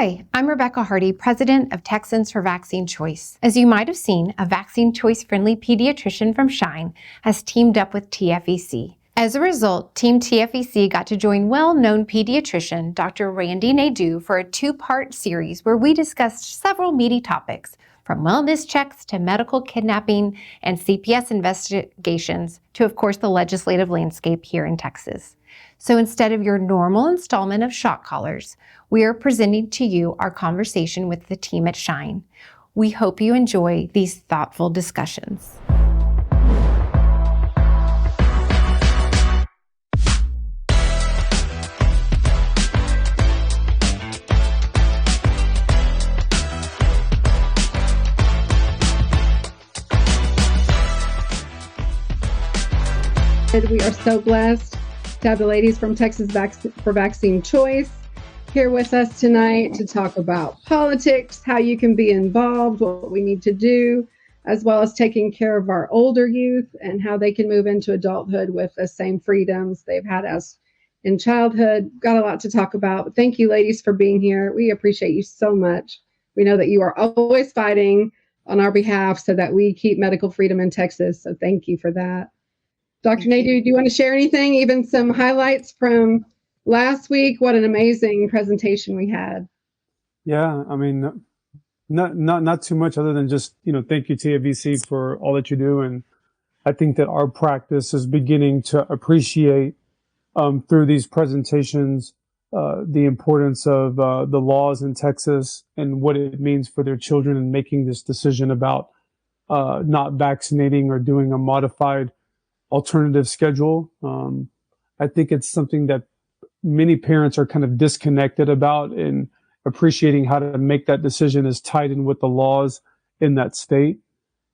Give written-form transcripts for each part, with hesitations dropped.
Hi, I'm Rebecca Hardy, President of Texans for Vaccine Choice. As you might have seen, a vaccine choice-friendly pediatrician from Shine has teamed up with TFVC. As a result, Team TFVC got to join well-known pediatrician Dr. Randy Nadeau for a two-part series where we discussed several meaty topics, from wellness checks to medical kidnapping and CPS investigations to, of course, the legislative landscape here in Texas. So instead of your normal installment of Shot Callers, we are presenting to you our conversation with the team at Shine. We hope you enjoy these thoughtful discussions. We are so blessed to have the ladies from Texas for Vaccine Choice here with us tonight to talk about politics, how you can be involved, what we need to do, as well as taking care of our older youth and how they can move into adulthood with the same freedoms they've had as in childhood. Got a lot to talk about. Thank you, ladies, for being here. We appreciate you so much. We know that you are always fighting on our behalf so that we keep medical freedom in Texas. So thank you for that. Dr. Nadeau, do you want to share anything, even some highlights from last week? What an amazing presentation we had. Yeah, I mean, not too much other than just, thank you, TFVC, for all that you do. And I think that our practice is beginning to appreciate through these presentations the importance of the laws in Texas and what it means for their children in making this decision about not vaccinating or doing a modified alternative schedule. I think it's something that many parents are kind of disconnected about, and appreciating how to make that decision is tied in with the laws in that state.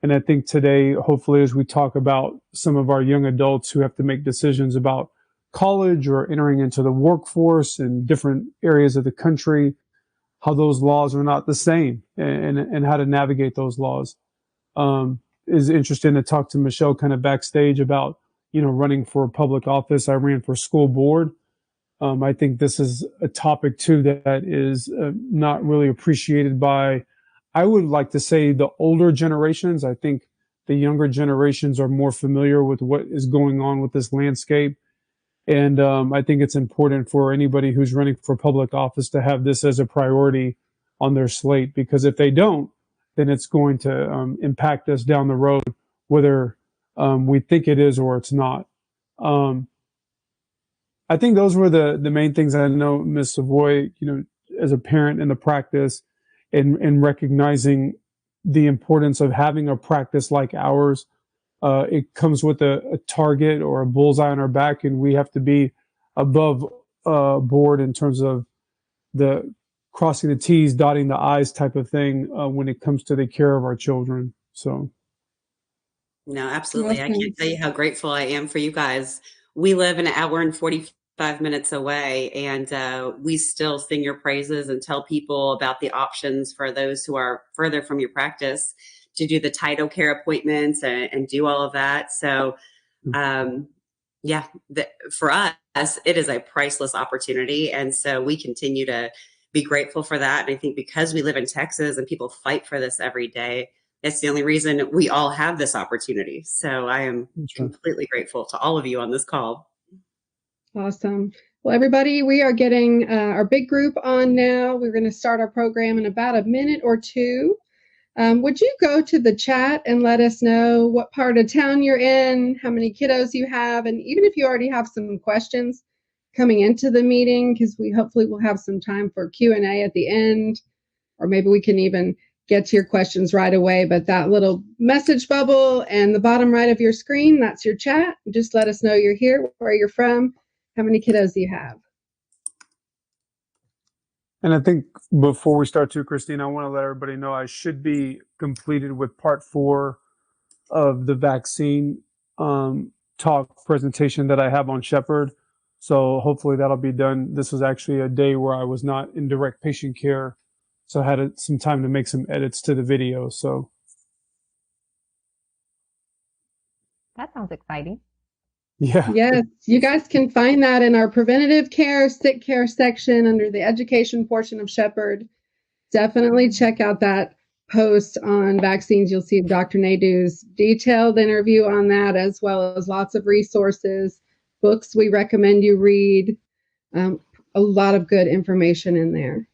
And I think today, hopefully, as we talk about some of our young adults who have to make decisions about college or entering into the workforce in different areas of the country, how those laws are not the same and how to navigate those laws. Is interesting to talk to Michelle kind of backstage about, running for public office. I ran for school board. I think this is a topic too that is not really appreciated by, I would like to say, the older generations. I think the younger generations are more familiar with what is going on with this landscape. And I think it's important for anybody who's running for public office to have this as a priority on their slate, because if they don't, then it's going to impact us down the road, whether we think it is or it's not. I think those were the main things. I know, Ms. Savoy, as a parent in the practice and recognizing the importance of having a practice like ours. It comes with a target or a bullseye on our back, and we have to be above board in terms of the crossing the T's, dotting the I's type of thing when it comes to the care of our children. So. No, absolutely. I can't tell you how grateful I am for you guys. We live an hour and 45 minutes away, and we still sing your praises and tell people about the options for those who are further from your practice to do the title care appointments and do all of that. So, for us, it is a priceless opportunity. And so we continue to be grateful for that. And I think because we live in Texas and people fight for this every day, it's the only reason we all have this opportunity. So I am completely grateful to all of you on this call. Awesome. Well, everybody, we are getting our big group on now. We're going to start our program in about a minute or two. Would you go to the chat and let us know what part of town you're in, how many kiddos you have, and even if you already have some questions coming into the meeting, because we hopefully will have some time for Q&A at the end, or maybe we can even get to your questions right away. But that little message bubble and the bottom right of your screen, that's your chat. Just let us know you're here, where you're from, how many kiddos you have. And I think before we start too, Christine, I want to let everybody know I should be completed with part 4 of the vaccine talk presentation that I have on Shepherd. So hopefully that'll be done. This was actually a day where I was not in direct patient care, so I had some time to make some edits to the video. So that sounds exciting. Yeah. Yes, you guys can find that in our preventative care, sick care section under the education portion of Shepherd. Definitely check out that post on vaccines. You'll see Dr. Nadu's detailed interview on that, as well as lots of resources, books we recommend you read, a lot of good information in there.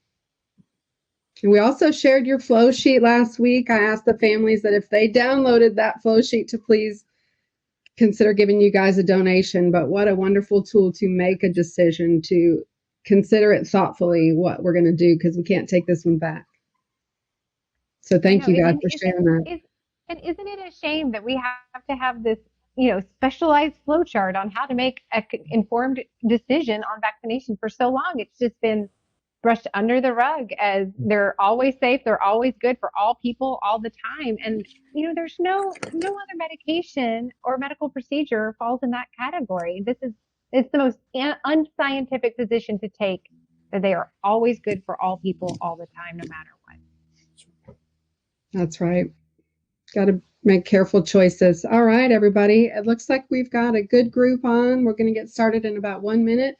And we also shared your flow sheet last week. I asked the families that if they downloaded that flow sheet to please consider giving you guys a donation. But what a wonderful tool to make a decision, to consider it thoughtfully what we're going to do, because we can't take this one back. So thank you guys for sharing that. And isn't it a shame that we have to have this, specialized flow chart on how to make an informed decision on vaccination for so long? It's just been brushed under the rug as they're always safe, they're always good for all people all the time. And there's no other medication or medical procedure falls in that category. It's the most unscientific position to take, that they are always good for all people all the time, no matter what. That's right. Got to make careful choices. All right, everybody. It looks like we've got a good group on. We're going to get started in about 1 minute.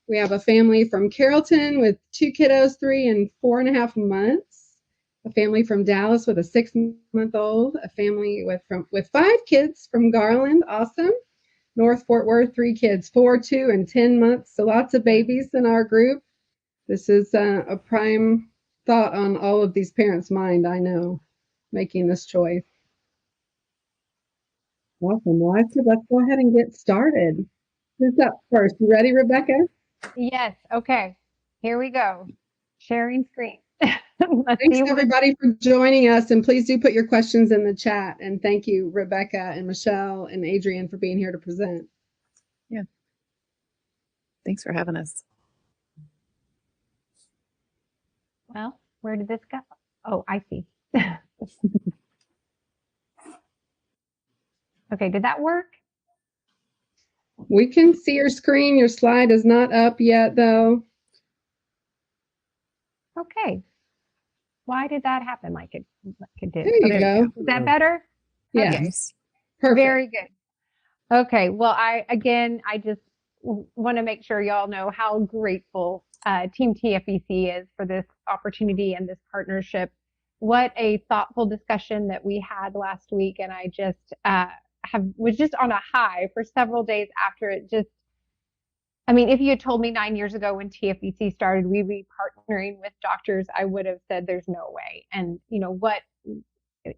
We have a family from Carrollton with 2 kiddos, 3 and 4.5 months. A family from Dallas with a 6-month-old. A family with 5 kids from Garland. Awesome. North Fort Worth, 3 kids, 4, 2, and 10 months. So lots of babies in our group. This is a prime thought on all of these parents' mind, I know, making this choice. Awesome. Well, let's go ahead and get started. Who's up first? You ready, Rebecca? Yes. Okay. Here we go. Sharing screen. Thanks everybody for joining us, and please do put your questions in the chat. And thank you, Rebecca and Michelle and Adrian, for being here to present. Yeah. Thanks for having us. Well, where did this go? Oh, I see. Okay, did that work? We can see your screen. Your slide is not up yet, though. Okay. Why did that happen like it did? There you go. Is that better? Yes. Okay. Perfect. Very good. Okay. Well, I just want to make sure y'all know how grateful Team TFVC is for this opportunity and this partnership. What a thoughtful discussion that we had last week, and I just was just on a high for several days after it. If you had told me 9 years ago when TFVC started, we'd be partnering with doctors, I would have said there's no way. And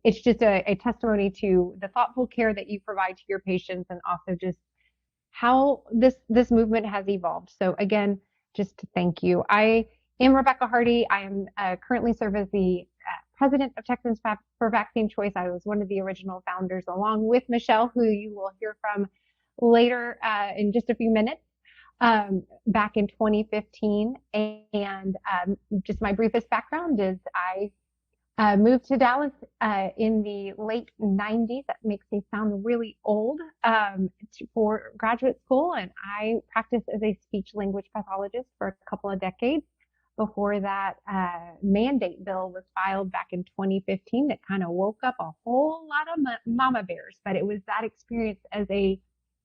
it's just a testimony to the thoughtful care that you provide to your patients, and also just how this movement has evolved. So again, just to thank you. I am Rebecca Hardy. I am currently serve as the president of Texans for Vaccine Choice. I was one of the original founders, along with Michelle, who you will hear from later in just a few minutes. Back in 2015, and just my briefest background is I moved to Dallas in the late 90s. That makes me sound really old, for graduate school, and I practiced as a speech language pathologist for a couple of decades. Before that mandate bill was filed back in 2015 that kind of woke up a whole lot of mama bears, but it was that experience as a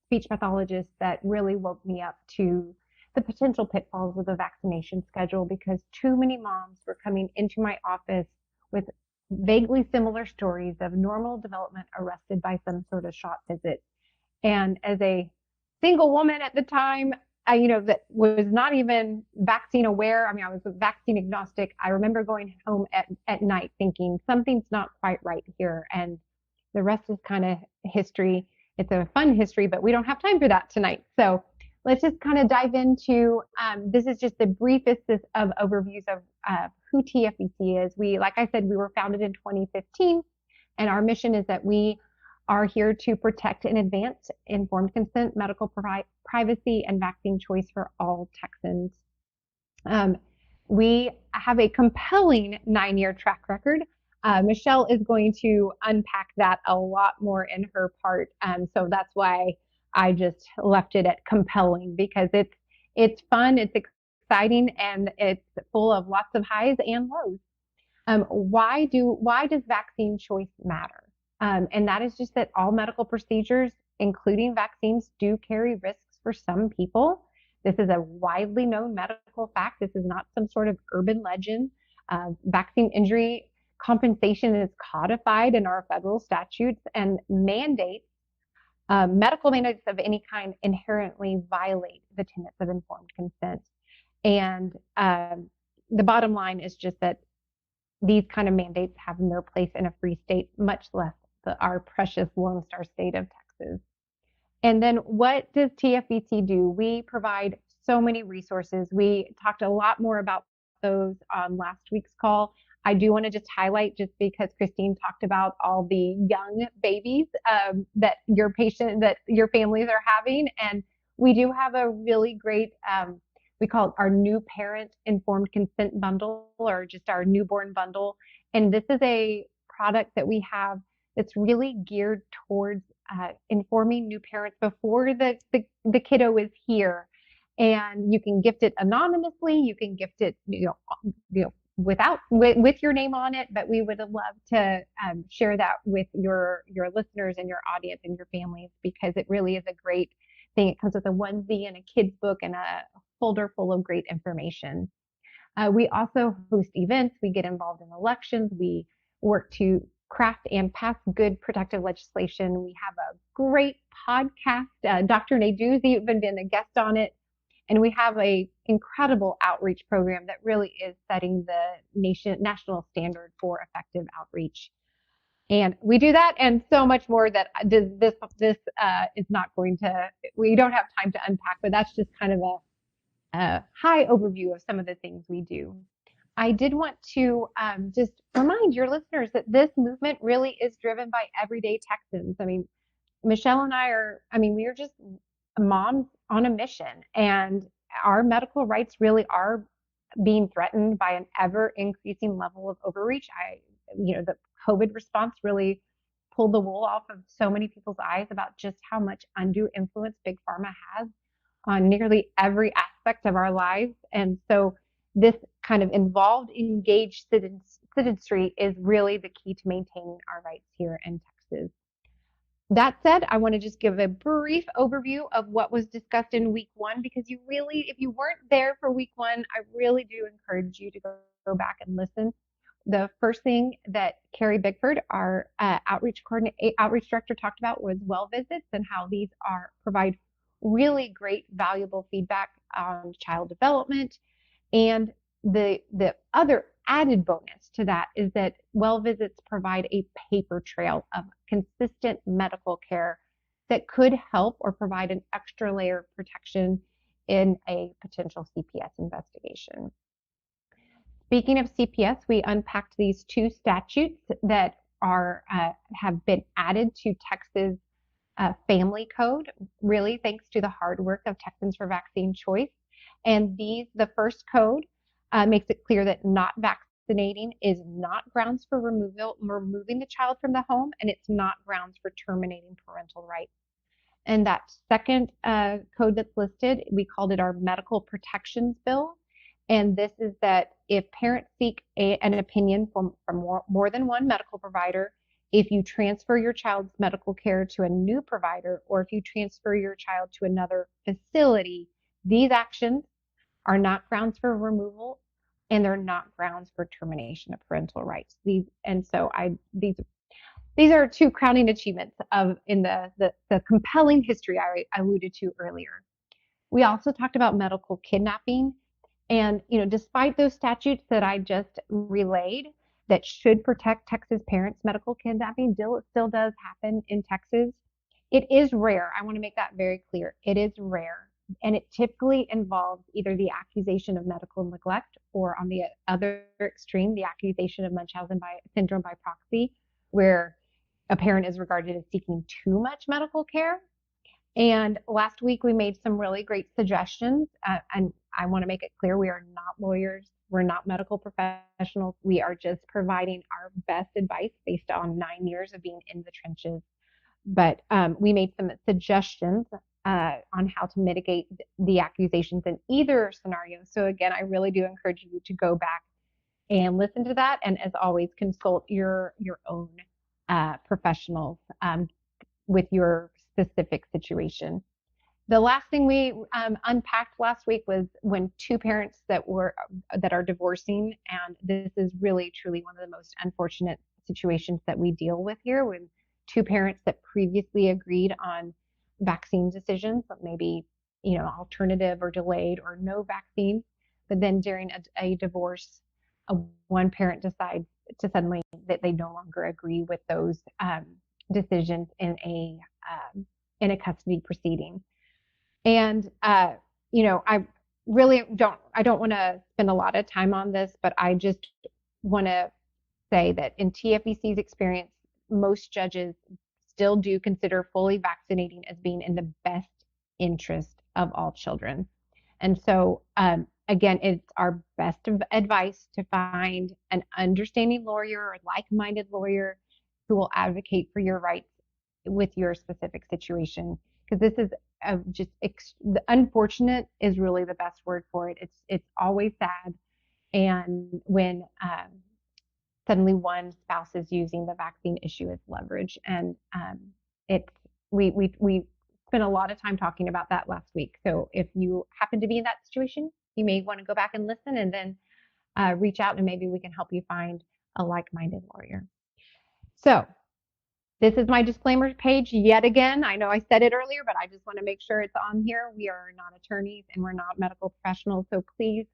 speech pathologist that really woke me up to the potential pitfalls of the vaccination schedule, because too many moms were coming into my office with vaguely similar stories of normal development arrested by some sort of shot visit. And as a single woman at the time, that was not even vaccine aware. I was vaccine agnostic. I remember going home at night thinking something's not quite right here. And the rest is kind of history. It's a fun history, but we don't have time for that tonight. So let's just kind of dive into, this is just the briefest of overviews of who TFVC is. Like I said, we were founded in 2015, and our mission is that we are here to protect and advance informed consent, medical privacy, and vaccine choice for all Texans. We have a compelling 9-year track record. Michelle is going to unpack that a lot more in her part. So that's why I just left it at compelling, because it's fun, it's exciting, and it's full of lots of highs and lows. Why does vaccine choice matter? And that is just that all medical procedures including vaccines, do carry risks for some people. This is a widely known medical fact. This is not some sort of urban legend. Vaccine injury compensation is codified in our federal statutes, and mandates, medical mandates of any kind, inherently violate the tenets of informed consent. And the bottom line is just that these kind of mandates have no place in a free state, much less our precious Lone Star state of Texas. And then what does TFVC do? We provide so many resources. We talked a lot more about those on last week's call. I do want to just highlight, just because Christine talked about all the young babies that your families are having. And we do have a really great, we call it our new parent informed consent bundle, or just our newborn bundle. And this is a product that we have that's really geared towards informing new parents before the kiddo is here. And you can gift it anonymously. You can gift it, with your name on it. But we would love to share that with your listeners and your audience and your families, because it really is a great thing. It comes with a onesie and a kid's book and a folder full of great information. We also host events. We get involved in elections. We work to craft and pass good protective legislation. We have a great podcast. Dr. Nadeau's even been a guest on it. And we have an incredible outreach program that really is setting the national standard for effective outreach. And we do that and so much more that this is not going to, we don't have time to unpack, but that's just kind of a high overview of some of the things we do. I did want to just remind your listeners that this movement really is driven by everyday Texans. I mean, Michelle and I we are just moms on a mission, and our medical rights really are being threatened by an ever increasing level of overreach. The COVID response really pulled the wool off of so many people's eyes about just how much undue influence Big Pharma has on nearly every aspect of our lives. And so this kind of involved, engaged citizenry is really the key to maintaining our rights here in Texas. That said, I want to just give a brief overview of what was discussed in week one, because if you weren't there for week one, I really do encourage you to go back and listen. The first thing that Carrie Bickford, our outreach director, talked about was well visits, and how these provide really great, valuable feedback on child development. And the other added bonus to that is that well visits provide a paper trail of consistent medical care that could help or provide an extra layer of protection in a potential CPS investigation. Speaking of CPS, we unpacked these two statutes that have been added to Texas family code, really thanks to the hard work of Texans for Vaccine Choice. And the first code makes it clear that not vaccinating is not grounds for removing the child from the home, and it's not grounds for terminating parental rights. And that second code that's listed, we called it our Medical Protections Bill. And this is that if parents seek an opinion from more than one medical provider, if you transfer your child's medical care to a new provider, or if you transfer your child to another facility, these actions are not grounds for removal, and they're not grounds for termination of parental rights. These are two crowning achievements in the compelling history I alluded to earlier. We also talked about medical kidnapping. And, despite those statutes that I just relayed that should protect Texas parents, medical kidnapping still does happen in Texas. It is rare. I want to make that very clear. It is rare. And it typically involves either the accusation of medical neglect, or on the other extreme, the accusation of Munchausen syndrome by proxy, where a parent is regarded as seeking too much medical care. And last week, we made some really great suggestions. And I want to make it clear, we are not lawyers. We're not medical professionals. We are just providing our best advice based on 9 years of being in the trenches. But we made some suggestions on how to mitigate the accusations in either scenario. So again, I really do encourage you to go back and listen to that. And as always, consult your own professionals with your specific situation. The last thing we unpacked last week was when two parents that are divorcing, and this is really truly one of the most unfortunate situations that we deal with here, when two parents that previously agreed on vaccine decisions, maybe alternative or delayed or no vaccine, but then during a divorce, one parent decides to suddenly that they no longer agree with those decisions in a custody proceeding. And, I really don't want to spend a lot of time on this, but I just want to say that in TFVC's experience, most judges still do consider fully vaccinating as being in the best interest of all children. And so, again, it's our best advice to find an understanding lawyer or like-minded lawyer who will advocate for your rights with your specific situation, because this is unfortunate is really the best word for it. It's always sad, and when suddenly one spouse is using the vaccine issue as leverage, and we spent a lot of time talking about that last week. So if you happen to be in that situation, you may want to go back and listen, and then reach out, and maybe we can help you find a like-minded lawyer. So this is my disclaimer page yet again. I know I said it earlier, but I just want to make sure it's on here. We are not attorneys and we're not medical professionals, so please,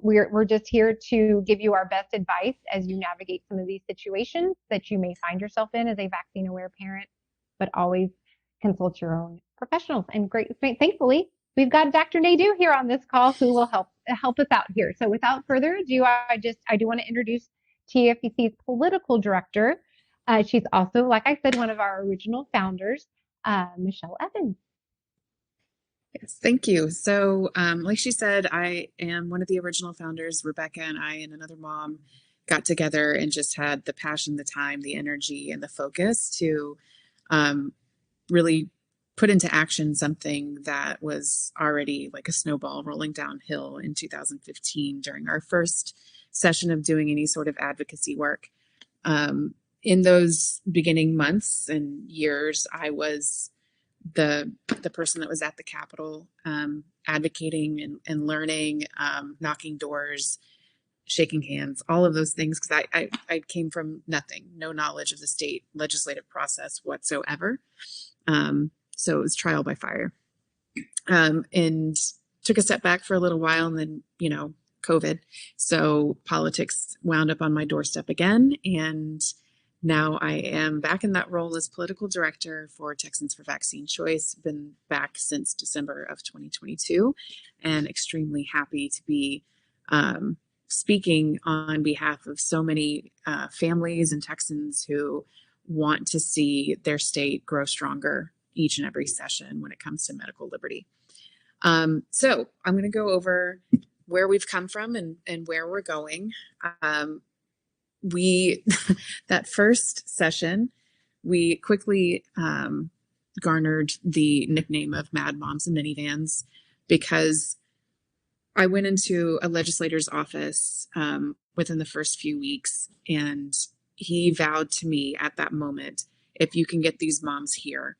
we're just here to give you our best advice as you navigate some of these situations that you may find yourself in as a vaccine-aware parent, but always consult your own professionals. And thankfully, we've got Dr. Nadeau here on this call who will help us out here. So without further ado, I do want to introduce TFVC's political director. She's also, like I said, one of our original founders, Michelle Evans. Yes, thank you. So like she said, I am one of the original founders. Rebecca and I and another mom got together and just had the passion, the time, the energy, and the focus to really put into action something that was already like a snowball rolling downhill in 2015 during our first session of doing any sort of advocacy work. In those beginning months and years, I was the person that was at the Capitol, advocating and learning, knocking doors, shaking hands, all of those things, because I came from nothing, no knowledge of the state legislative process whatsoever. So it was trial by fire, and took a step back for a little while, and then COVID, so politics wound up on my doorstep again, and now I am back in that role as political director for Texans for Vaccine Choice. Been back since December of 2022, and extremely happy to be speaking on behalf of so many families and Texans who want to see their state grow stronger each and every session when it comes to medical liberty. So I'm going to go over where we've come from and where we're going. That first session, we quickly garnered the nickname of Mad Moms and Minivans because I went into a legislator's office within the first few weeks, and he vowed to me at that moment, if you can get these moms here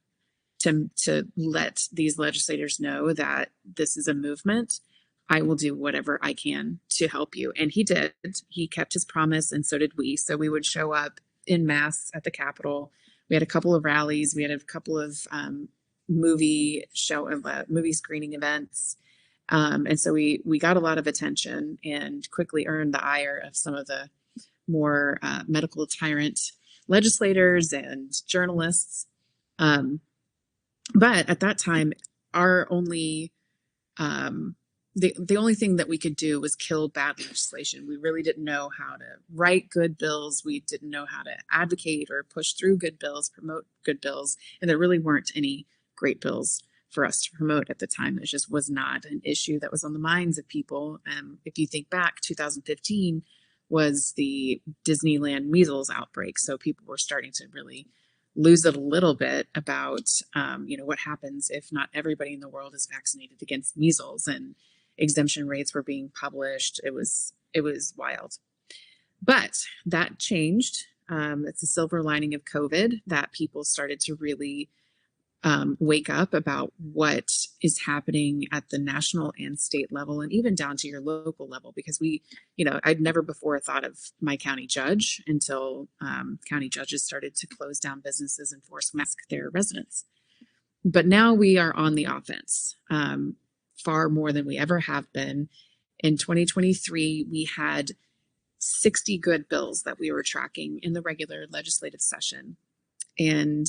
to let these legislators know that this is a movement, I will do whatever I can to help you. And he did. He kept his promise, and so did we. So we would show up in mass at the Capitol. We had a couple of rallies. We had a couple of movie screening events. And so we got a lot of attention and quickly earned the ire of some of the more medical tyrant legislators and journalists. But at that time, our only the only thing that we could do was kill bad legislation. We really didn't know how to write good bills. We didn't know how to advocate or push through good bills, promote good bills. And there really weren't any great bills for us to promote at the time. It just was not an issue that was on the minds of people. If you think back, 2015 was the Disneyland measles outbreak. So people were starting to really lose it a little bit about, what happens if not everybody in the world is vaccinated against measles, and exemption rates were being published. It was wild, but that changed. It's a silver lining of COVID that people started to really wake up about what is happening at the national and state level, and even down to your local level, because I'd never before thought of my county judge until county judges started to close down businesses and force mask their residents. But now we are on the offense, far more than we ever have been. In 2023, we had 60 good bills that we were tracking in the regular legislative session. And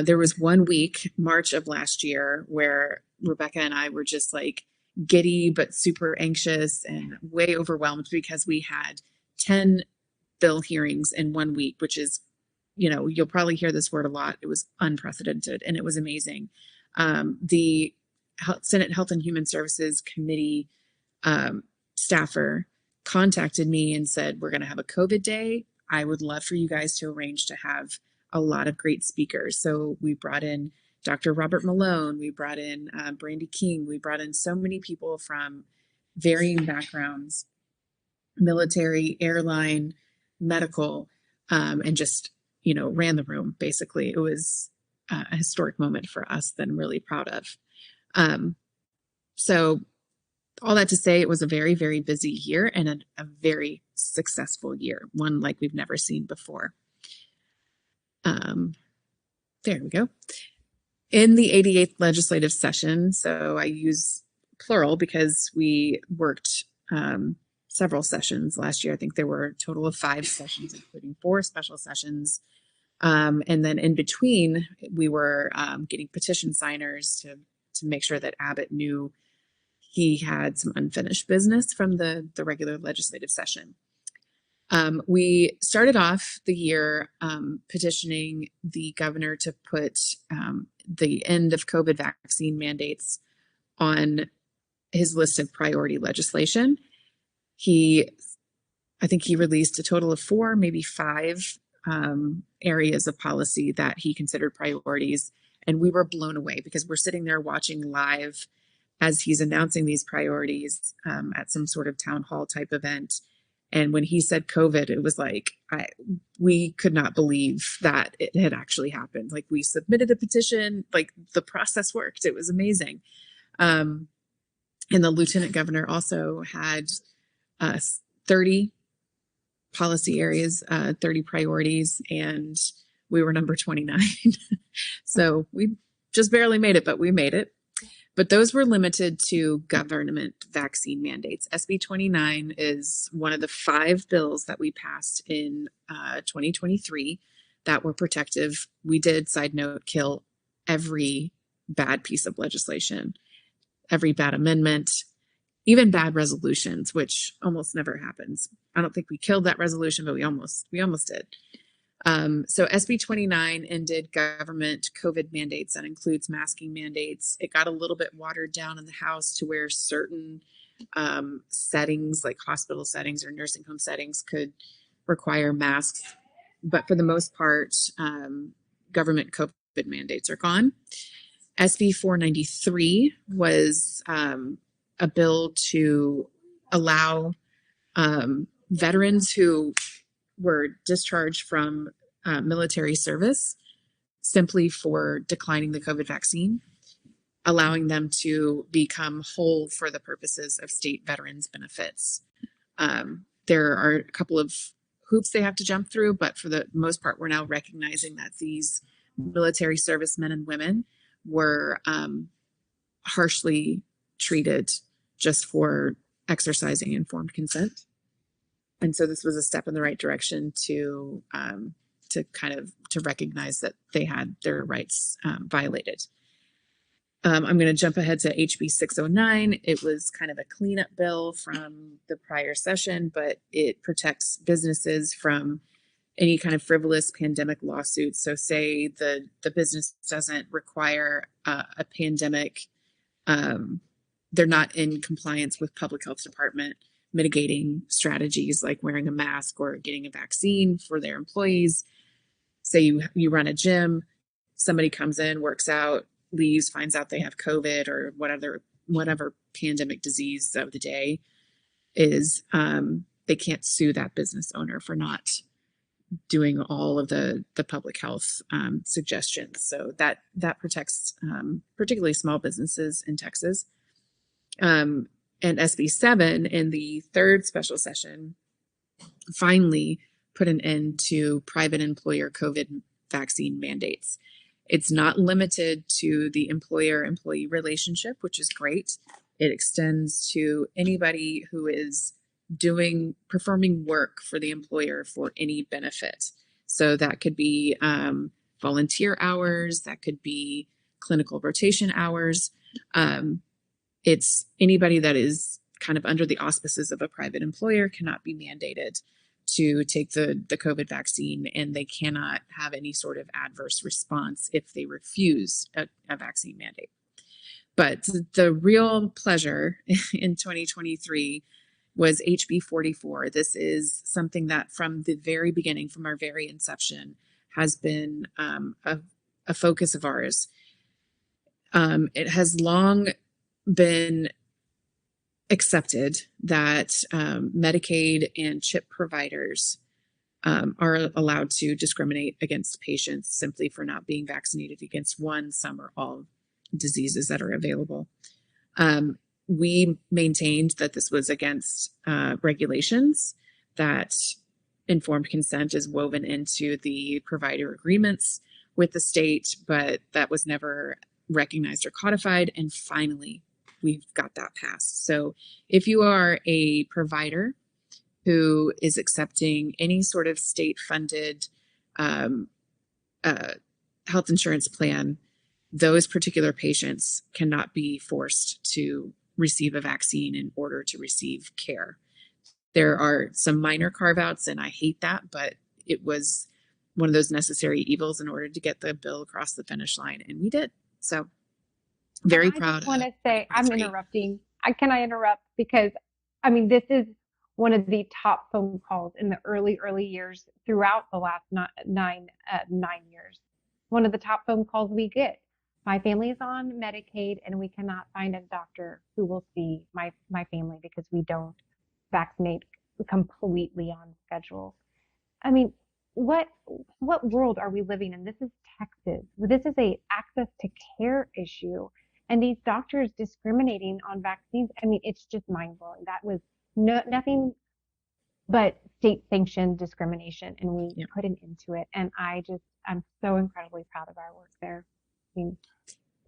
there was 1 week, March of last year, where Rebecca and I were just like giddy, but super anxious and way overwhelmed because we had 10 bill hearings in 1 week, which is, you'll probably hear this word a lot. It was unprecedented and it was amazing. The Senate Health and Human Services Committee staffer contacted me and said, we're going to have a COVID day. I would love for you guys to arrange to have a lot of great speakers. So we brought in Dr. Robert Malone, we brought in Brandy King, we brought in so many people from varying backgrounds, military, airline, medical, and just, ran the room, basically. It was a historic moment for us that I'm really proud of. So all that to say, it was a very, very busy year and a very successful year, one like we've never seen before. There we go. In the 88th legislative session, so I use plural because we worked several sessions last year. I think there were a total of 5 sessions, including 4 special sessions. And then in between, we were getting petition signers to make sure that Abbott knew he had some unfinished business from the regular legislative session. We started off the year petitioning the governor to put the end of COVID vaccine mandates on his list of priority legislation. I think he released a total of 4, maybe 5 areas of policy that he considered priorities. And we were blown away because we're sitting there watching live as he's announcing these priorities at some sort of town hall type event. And when he said COVID, it was like, we could not believe that it had actually happened. Like, we submitted a petition, like the process worked. It was amazing. And the lieutenant governor also had 30 policy areas, 30 priorities, and we were number 29. So we just barely made it, but we made it. But those were limited to government vaccine mandates. SB 29 is one of the 5 bills that we passed in 2023 that were protective. We did, side note, kill every bad piece of legislation, every bad amendment, even bad resolutions, which almost never happens. I don't think we killed that resolution, but we almost did. So SB 29 ended government COVID mandates. That includes masking mandates. It got a little bit watered down in the House to where certain settings, like hospital settings or nursing home settings, could require masks. But for the most part, government COVID mandates are gone. SB 493 was a bill to allow veterans who were discharged from military service simply for declining the COVID vaccine, allowing them to become whole for the purposes of state veterans benefits. There are a couple of hoops they have to jump through, but for the most part, we're now recognizing that these military servicemen and women were harshly treated just for exercising informed consent. And so this was a step in the right direction to recognize that they had their rights violated. I'm going to jump ahead to HB 609. It was kind of a cleanup bill from the prior session, but it protects businesses from any kind of frivolous pandemic lawsuits. So say the business doesn't require a pandemic, they're not in compliance with public health department mitigating strategies like wearing a mask or getting a vaccine for their employees. Say you run a gym, somebody comes in, works out, leaves, finds out they have COVID or whatever pandemic disease of the day is, they can't sue that business owner for not doing all of the public health suggestions. So that protects particularly small businesses in Texas. And SB 7 in the third special session finally put an end to private employer COVID vaccine mandates. It's not limited to the employer-employee relationship, which is great. It extends to anybody who is performing work for the employer for any benefit. So that could be volunteer hours, that could be clinical rotation hours. It's anybody that is kind of under the auspices of a private employer cannot be mandated to take the COVID vaccine, and they cannot have any sort of adverse response if they refuse a vaccine mandate. But the real pleasure in 2023 was HB 44. This is something that from the very beginning, from our very inception, has been a focus of ours. It has long been accepted that Medicaid and CHIP providers are allowed to discriminate against patients simply for not being vaccinated against one, some, or all diseases that are available. We maintained that this was against regulations, that informed consent is woven into the provider agreements with the state, but that was never recognized or codified. And finally, we've got that passed. So if you are a provider who is accepting any sort of state-funded health insurance plan, those particular patients cannot be forced to receive a vaccine in order to receive care. There are some minor carve-outs, and I hate that, but it was one of those necessary evils in order to get the bill across the finish line, and we did. So very proud. I just want to say, I'm interrupting. Can I interrupt? Because, I mean, this is one of the top phone calls in the early years throughout the last nine years. One of the top phone calls we get. My family is on Medicaid, and we cannot find a doctor who will see my family because we don't vaccinate completely on schedule. I mean, what world are we living in? This is Texas. This is a access to care issue, and these doctors discriminating on vaccines. I mean, it's just mind blowing. That was nothing but state sanctioned discrimination, and we put an end to it. And I'm so incredibly proud of our work there. I mean,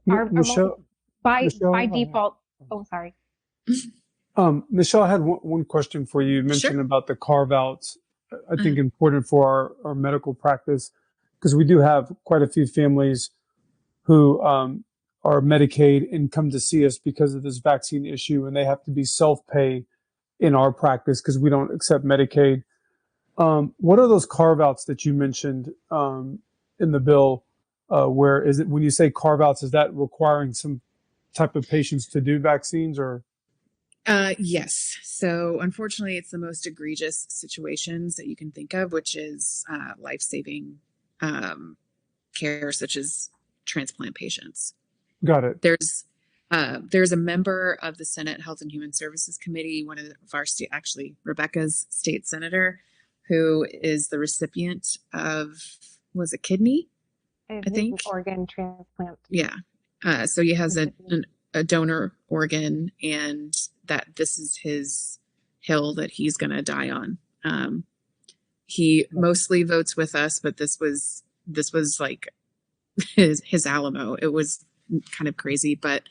Michelle, by default. Oh, sorry. Michelle, I had one question for you. You mentioned about the carve-outs. I think important for our medical practice, because we do have quite a few families who are Medicaid and come to see us because of this vaccine issue, and they have to be self-pay in our practice because we don't accept Medicaid. What are those carve-outs that you mentioned in the bill? Where is it, when you say carve-outs, is that requiring some type of patients to do vaccines or? Yes. So unfortunately, it's the most egregious situations that you can think of, which is life-saving care, such as transplant patients. Got it. There's a member of the Senate Health and Human Services Committee, one of our state, actually Rebecca's state senator, who is the recipient of, was it kidney? I think organ transplant. Yeah. So he has a donor organ, and that this is his hill that he's going to die on. He mostly votes with us, but this was like his Alamo. It was kind of crazy, but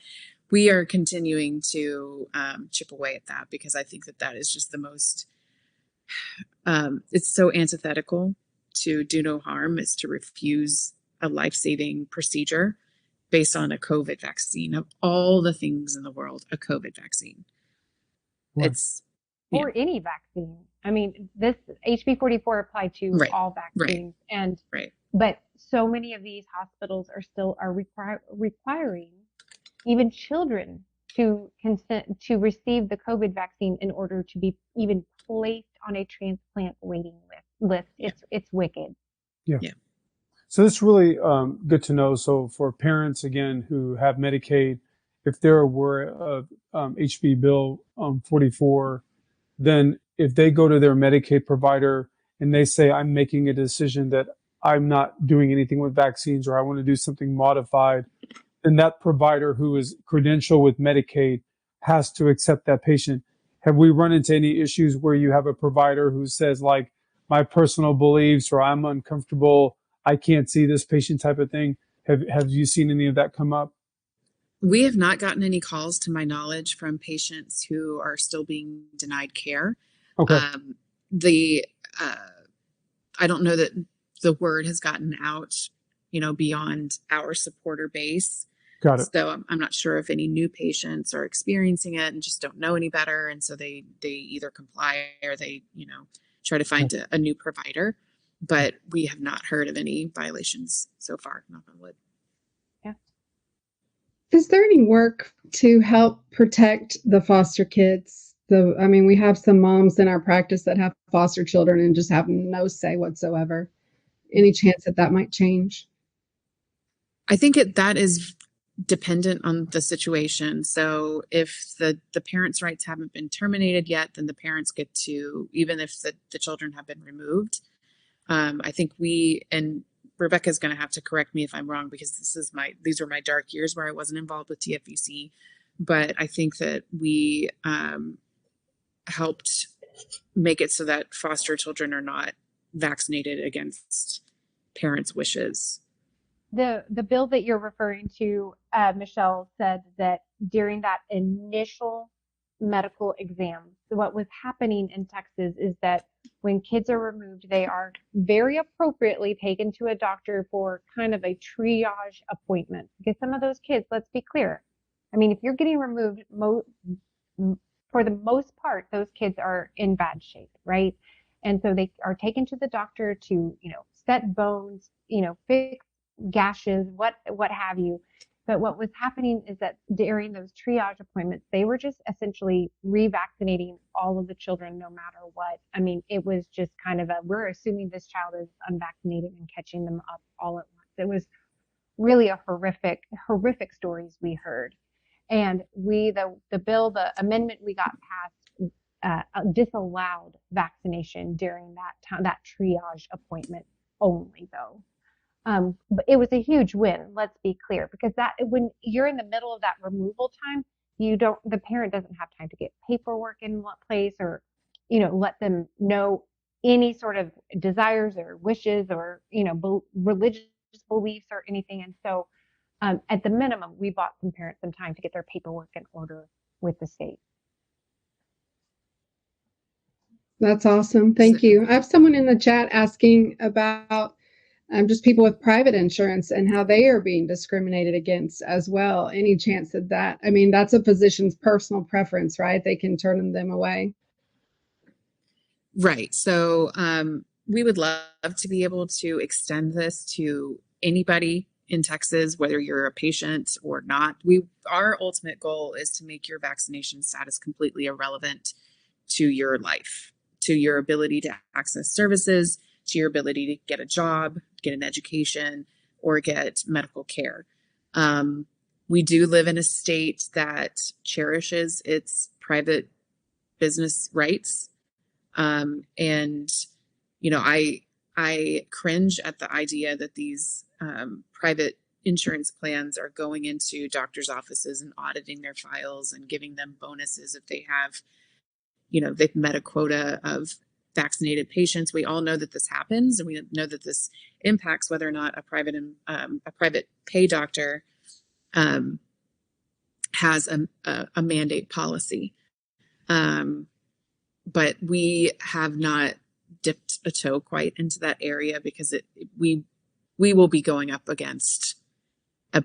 we are continuing to chip away at that, because I think that is just the most, it's so antithetical to do no harm is to refuse a life-saving procedure based on a COVID vaccine. Of all the things in the world, a COVID vaccine. Right. Or any vaccine. I mean, this HB 44 applied to all vaccines, but so many of these hospitals are requiring even children to consent to receive the COVID vaccine in order to be even placed on a transplant waiting list. It's wicked. Yeah. So it's really good to know. So for parents, again, who have Medicaid, if they're aware of HB Bill 44, then if they go to their Medicaid provider and they say, I'm making a decision that I'm not doing anything with vaccines, or I want to do something modified, then that provider who is credentialed with Medicaid has to accept that patient. Have we run into any issues where you have a provider who says, like, my personal beliefs, or I'm uncomfortable, I can't see this patient type of thing? Have you seen any of that come up? We have not gotten any calls, to my knowledge, from patients who are still being denied care. Okay. The I don't know that the word has gotten out, beyond our supporter base. Got it. So I'm not sure if any new patients are experiencing it and just don't know any better, and so they either comply or they try to find a new provider. But we have not heard of any violations so far. Knock on wood. Is there any work to help protect the foster kids? We have some moms in our practice that have foster children and just have no say whatsoever. Any chance that might change? I think that is dependent on the situation. So if the parents' rights haven't been terminated yet, then the parents get to, even if the children have been removed. I think and Rebecca's going to have to correct me if I'm wrong, because these were my dark years where I wasn't involved with TFVC. But I think that we helped make it so that foster children are not vaccinated against parents' wishes. The bill that you're referring to, Michelle, said that during that initial medical exam, what was happening in Texas is that when kids are removed, they are very appropriately taken to a doctor for kind of a triage appointment. Because some of those kids, let's be clear, if you're getting removed, for the most part, those kids are in bad shape, right? And so they are taken to the doctor to, set bones, fix gashes, what have you. But what was happening is that during those triage appointments, they were just essentially revaccinating all of the children, no matter what. It was just kind of we're assuming this child is unvaccinated and catching them up all at once. It was really a horrific stories we heard. And the amendment we got passed disallowed vaccination during that triage appointment only, though. But it was a huge win, let's be clear, because when you're in the middle of that removal time, the parent doesn't have time to get paperwork in one place or, let them know any sort of desires or wishes or, religious beliefs or anything. And so at the minimum, we bought some parents some time to get their paperwork in order with the state. That's awesome. Thank you. I have someone in the chat asking about just people with private insurance and how they are being discriminated against as well. Any chance that's a physician's personal preference, right? They can turn them away. Right. So we would love to be able to extend this to anybody in Texas, whether you're a patient or not. Our ultimate goal is to make your vaccination status completely irrelevant to your life, to your ability to access services, to your ability to get a job, get an education, or get medical care. We do live in a state that cherishes its private business rights. I cringe at the idea that these private insurance plans are going into doctors' offices and auditing their files and giving them bonuses if they have, they've met a quota of vaccinated patients. We all know that this happens, and we know that this impacts whether or not a private pay doctor has a mandate policy. But we have not dipped a toe quite into that area because we will be going up against a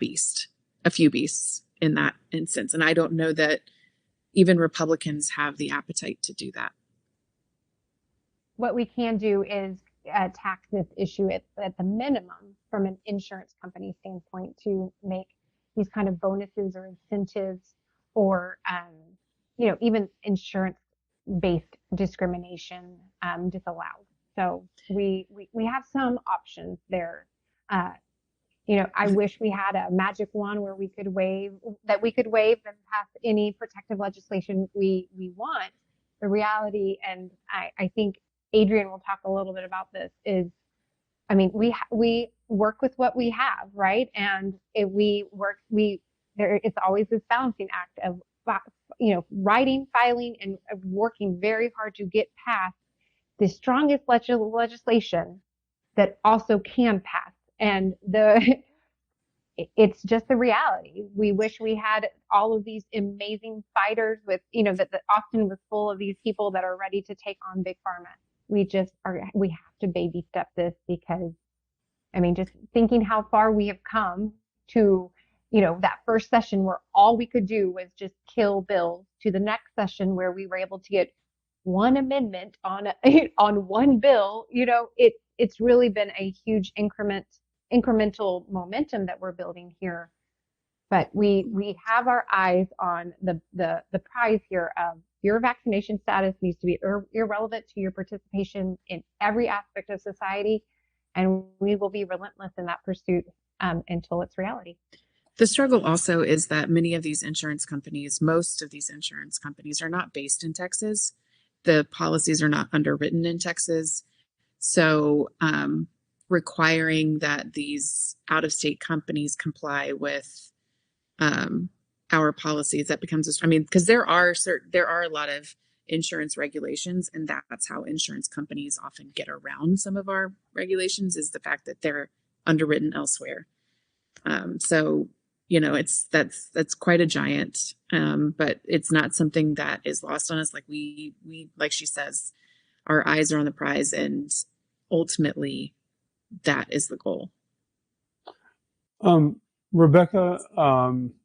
few beasts in that instance. And I don't know that even Republicans have the appetite to do that. What we can do is tax this issue at the minimum from an insurance company standpoint to make these kind of bonuses or incentives or, even insurance-based discrimination disallowed. So we have some options there. I wish we had a magic wand where we could wave and pass any protective legislation we want. The reality, and I think Adrian will talk a little bit about this, is, I mean, we work with what we have, right? And it's always this balancing act of, writing, filing, and working very hard to get past the strongest legislation that also can pass. And it's just the reality. We wish we had all of these amazing fighters with, that Austin was full of these people that are ready to take on big pharma. We have to baby step this, because, I mean, just thinking how far we have come to, that first session where all we could do was just kill bills, to the next session where we were able to get one amendment on on one bill. It's really been a huge incremental momentum that we're building here. But we have our eyes on the prize here of your vaccination status needs to be irrelevant to your participation in every aspect of society. And we will be relentless in that pursuit until it's reality. The struggle also is that most of these insurance companies are not based in Texas. The policies are not underwritten in Texas. So requiring that these out-of-state companies comply with our policies, that becomes because there are a lot of insurance regulations, and that's how insurance companies often get around some of our regulations, is the fact that they're underwritten elsewhere. So that's quite a giant, but it's not something that is lost on us. Like we like she says, our eyes are on the prize, and ultimately that is the goal. Rebecca,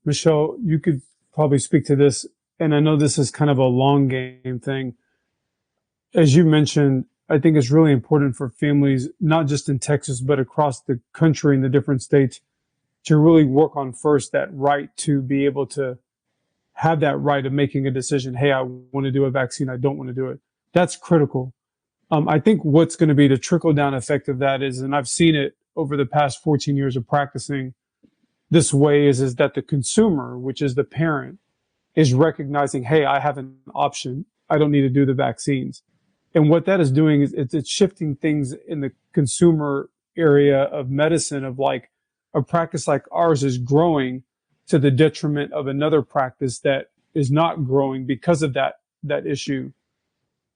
Michelle, you could probably speak to this, and I know this is kind of a long game thing. As you mentioned, I think it's really important for families, not just in Texas, but across the country in the different states, to really work on first that right to be able to have that right of making a decision. Hey, I want to do a vaccine. I don't want to do it. That's critical. I think what's going to be the trickle down effect of that is, and I've seen it over the past 14 years of practicing this way, is that the consumer, which is the parent, is recognizing, hey, I have an option. I don't need to do the vaccines. And what that is doing is it's shifting things in the consumer area of medicine, of like, a practice like ours is growing to the detriment of another practice that is not growing because of that issue.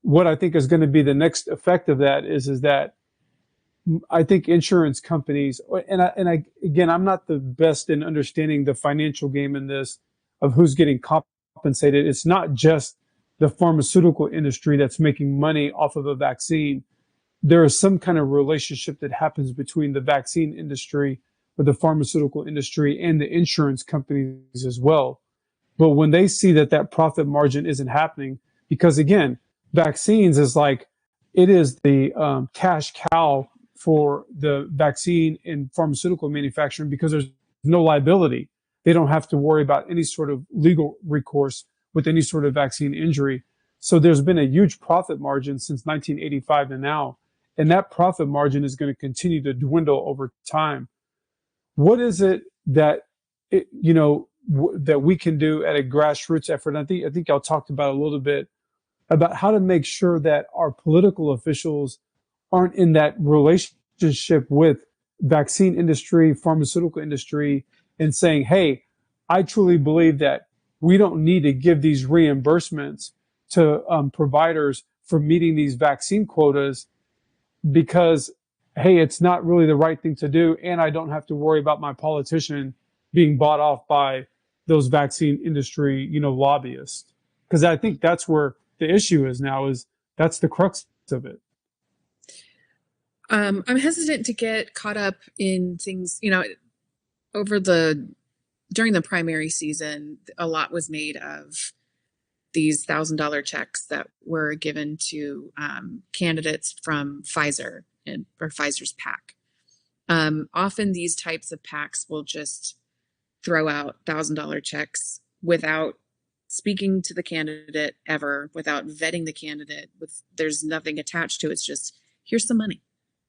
What I think is going to be the next effect of that is that I think insurance companies, again, I'm not the best in understanding the financial game in this of who's getting compensated. It's not just the pharmaceutical industry that's making money off of a vaccine. There is some kind of relationship that happens between the vaccine industry or the pharmaceutical industry and the insurance companies as well. But when they see that profit margin isn't happening, because again, vaccines is like, it is the cash cow for the vaccine and pharmaceutical manufacturing, because there's no liability. They don't have to worry about any sort of legal recourse with any sort of vaccine injury. So there's been a huge profit margin since 1985 to now. And that profit margin is going to continue to dwindle over time. What is it that that we can do at a grassroots effort? And I think y'all talked about a little bit about how to make sure that our political officials aren't in that relationship with vaccine industry, pharmaceutical industry, and saying, hey, I truly believe that we don't need to give these reimbursements to providers for meeting these vaccine quotas, because hey, it's not really the right thing to do, and I don't have to worry about my politician being bought off by those vaccine industry, lobbyists. Because I think that's where the issue is now, is that's the crux of it. I'm hesitant to get caught up in things, during the primary season, a lot was made of these $1,000 checks that were given to candidates from Pfizer or Pfizer's PAC. Often these types of PACs will just throw out $1,000 checks without speaking to the candidate ever, without vetting the candidate. There's nothing attached to it. It's just, here's some money.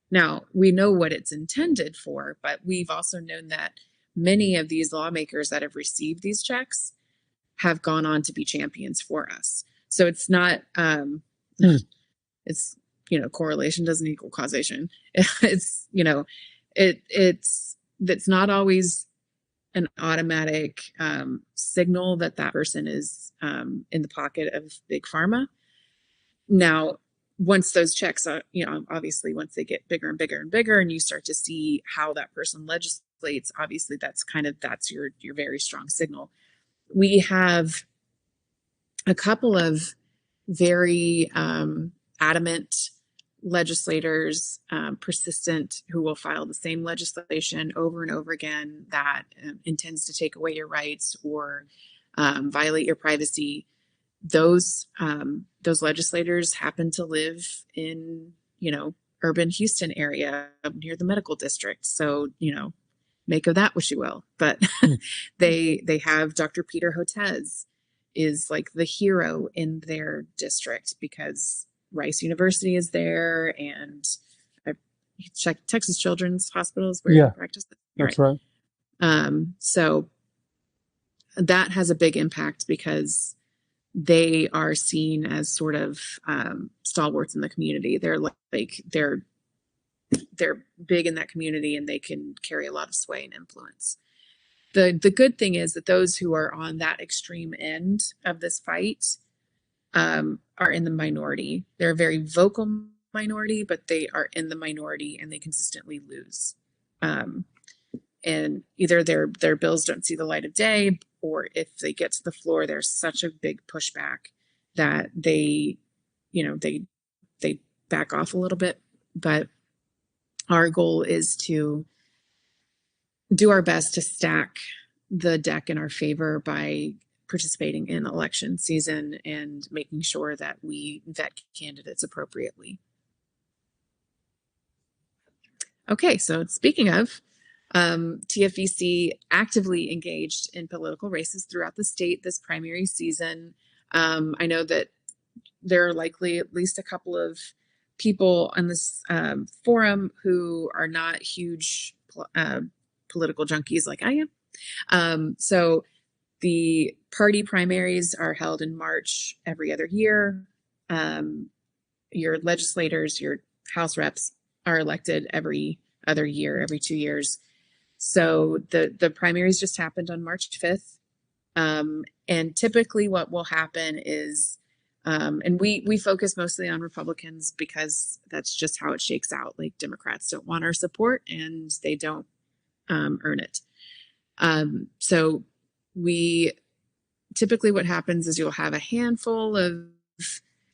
Now, we know what it's intended for, but we've also known that many of these lawmakers that have received these checks have gone on to be champions for us. So it's not, it's correlation doesn't equal causation. It's, it's not always an automatic signal that person is in the pocket of big pharma. Now, once those checks are, obviously once they get bigger and bigger and bigger, and you start to see how that person legislates, obviously that's your very strong signal. We have a couple of very adamant legislators, persistent, who will file the same legislation over and over again that intends to take away your rights or violate your privacy. Those legislators happen to live in urban Houston area near the medical district, so make of that what you will. But they have Dr. Peter Hotez is like the hero in their district because Rice University is there, and I checked Texas Children's Hospitals where you practice. That's right. So that has a big impact because they are seen as sort of stalwarts in the community. They're they're big in that community, and they can carry a lot of sway and influence. The good thing is that those who are on that extreme end of this fight are in the minority. They're a very vocal minority, but they are in the minority, and they consistently lose. And either their bills don't see the light of day, or if they get to the floor, there's such a big pushback that they back off a little bit. But our goal is to do our best to stack the deck in our favor by participating in election season and making sure that we vet candidates appropriately. Okay, so speaking of, TFVC actively engaged in political races throughout the state this primary season. I know that there are likely at least a couple of people on this forum who are not huge political junkies like I am. So the party primaries are held in March every other year. Your legislators, your House reps are elected every other year, every 2 years. So the primaries just happened on March 5th. And typically what will happen is, and we focus mostly on Republicans because that's just how it shakes out. Like, Democrats don't want our support and they don't earn it. So we typically, what happens is you'll have a handful of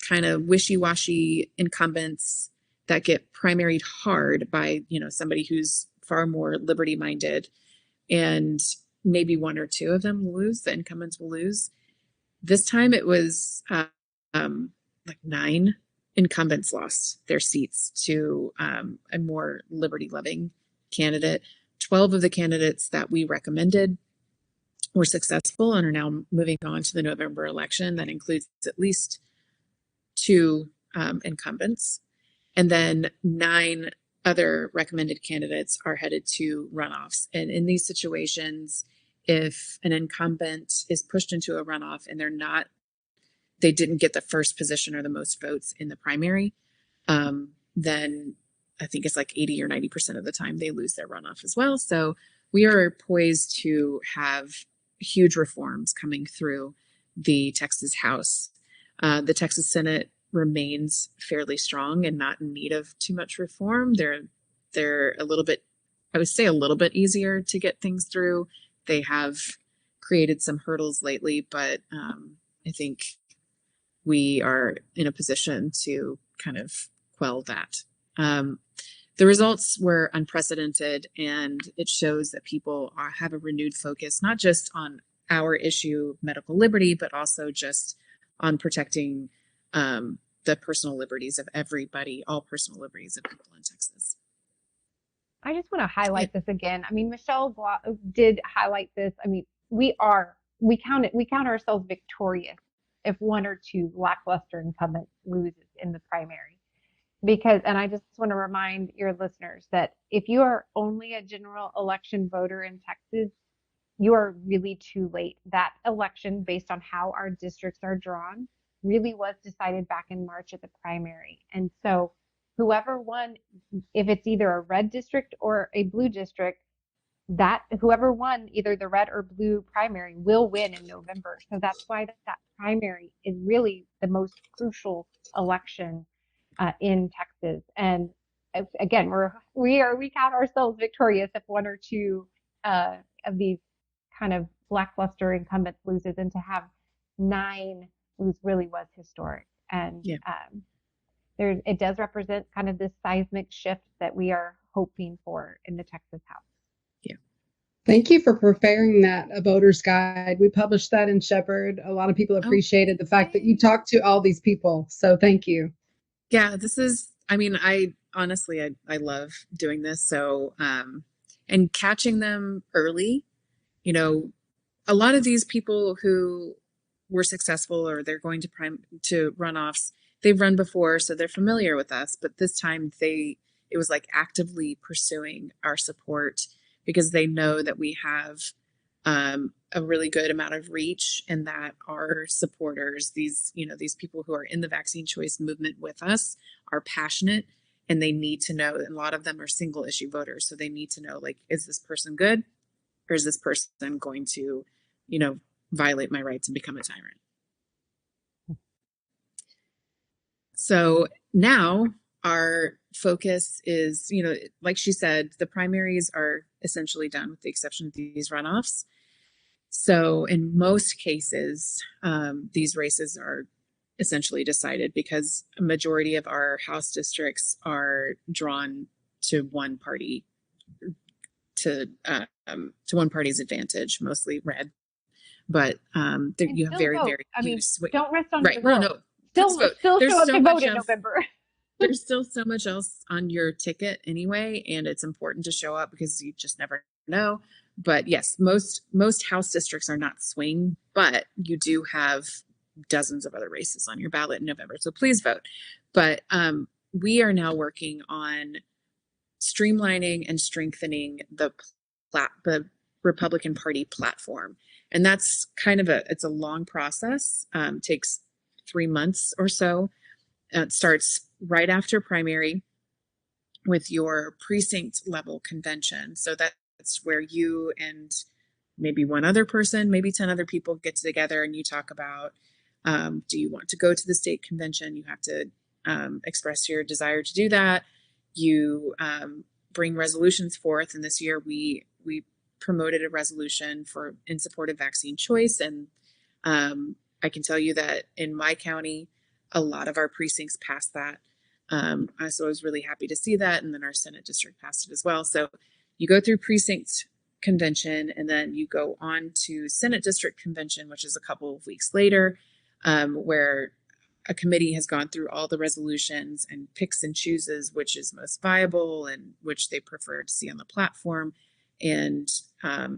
kind of wishy-washy incumbents that get primaried hard by, somebody who's far more liberty-minded, and maybe one or two of them will lose. The incumbents will lose. This time it was like 9 incumbents lost their seats to a more liberty-loving candidate. 12 of the candidates that we recommended were successful and are now moving on to the November election. That includes at least 2 incumbents. And then 9 other recommended candidates are headed to runoffs. And in these situations, if an incumbent is pushed into a runoff and they didn't get the first position or the most votes in the primary, then I think it's like 80 or 90% of the time they lose their runoff as well. So we are poised to have huge reforms coming through the Texas House. The Texas Senate remains fairly strong and not in need of too much reform. They're a little bit, I would say, a little bit easier to get things through. They have created some hurdles lately, but I think we are in a position to kind of quell that. The results were unprecedented, and it shows that people have a renewed focus, not just on our issue, medical liberty, but also just on protecting the personal liberties of everybody, all personal liberties of people in Texas. I just want to highlight this again. I mean, Michelle did highlight this. I mean, we count ourselves victorious if 1 or 2 lackluster incumbents loses in the primary. And I just want to remind your listeners that if you are only a general election voter in Texas, you are really too late. That election, based on how our districts are drawn, really was decided back in March at the primary. And so whoever won, if it's either a red district or a blue district, that whoever won either the red or blue primary will win in November. So that's why that primary is really the most crucial election in Texas. And again, we count ourselves victorious if one or two of these kind of lackluster incumbents loses, and to have 9 lose really was historic. And Yeah. it does represent kind of this seismic shift that we are hoping for in the Texas House. Thank you for preparing that a voter's guide. We published that in Shepherd. A lot of people appreciated the fact that you talked to all these people. So thank you. Yeah, this is, I mean, I honestly, I love doing this. So, and catching them early, you know, a lot of these people who were successful or they're going to runoffs, they've run before, so they're familiar with us. But this time it was like actively pursuing our support because they know that we have a really good amount of reach and that our supporters, these people who are in the vaccine choice movement with us, are passionate, and they need to know, and a lot of them are single issue voters. So they need to know, like, is this person good, or is this person going to, violate my rights and become a tyrant? So now our focus is, like she said, the primaries are essentially done with the exception of these runoffs. So in most cases, these races are essentially decided because a majority of our House districts are drawn to one party, to one party's advantage, mostly red. But you have very, very few. Don't rest on your right. laurels. No. Still show up to vote in November. There's still so much else on your ticket anyway, and it's important to show up because you just never know. But yes, most House districts are not swing, but you do have dozens of other races on your ballot in November. So please vote. But we are now working on streamlining and strengthening the Republican Party platform. And that's kind of it's a long process, takes 3 months or so. It starts right after primary with your precinct level convention. So that's where you and maybe one other person, maybe 10 other people get together and you talk about, do you want to go to the state convention? You have to express your desire to do that. You bring resolutions forth. And this year we promoted a resolution in support of vaccine choice. And I can tell you that in my county, a lot of our precincts passed that. So I was really happy to see that. And then our Senate district passed it as well. So you go through precinct convention and then you go on to Senate district convention, which is a couple of weeks later, where a committee has gone through all the resolutions and picks and chooses which is most viable and which they prefer to see on the platform. And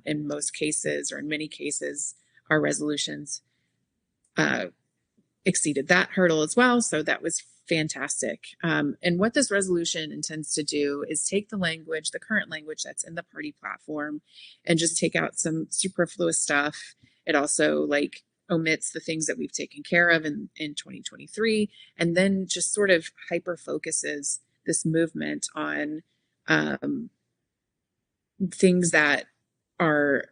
in most cases, or in many cases, our resolutions exceeded that hurdle as well. So that was fantastic. And what this resolution intends to do is take the current language that's in the party platform, and just take out some superfluous stuff. It also omits the things that we've taken care of in 2023, and then just sort of hyper focuses this movement on things that are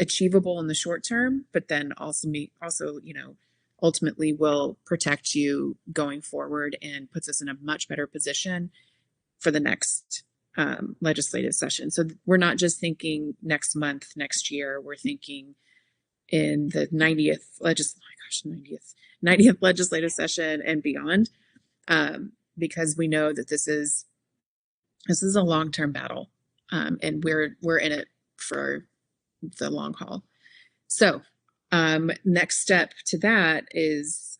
achievable in the short term, but then also ultimately will protect you going forward and puts us in a much better position for the next legislative session. So we're not just thinking next month, next year, we're thinking in the 90th legislative session and beyond, because we know that this is a long-term battle, and we're in it for the long haul. So next step to that is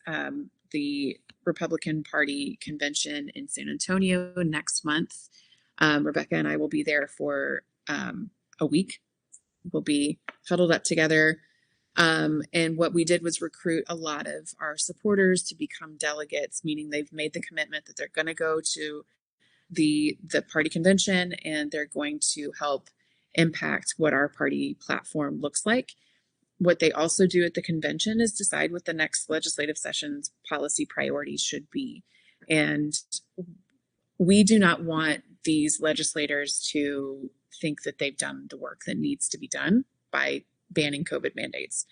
the Republican Party convention in San Antonio next month. Rebecca and I will be there for a week. We'll be huddled up together. And what we did was recruit a lot of our supporters to become delegates, meaning they've made the commitment that they're going to go to the party convention and they're going to help impact what our party platform looks like. What they also do at the convention is decide what the next legislative session's policy priorities should be. And we do not want these legislators to think that they've done the work that needs to be done by banning COVID mandates.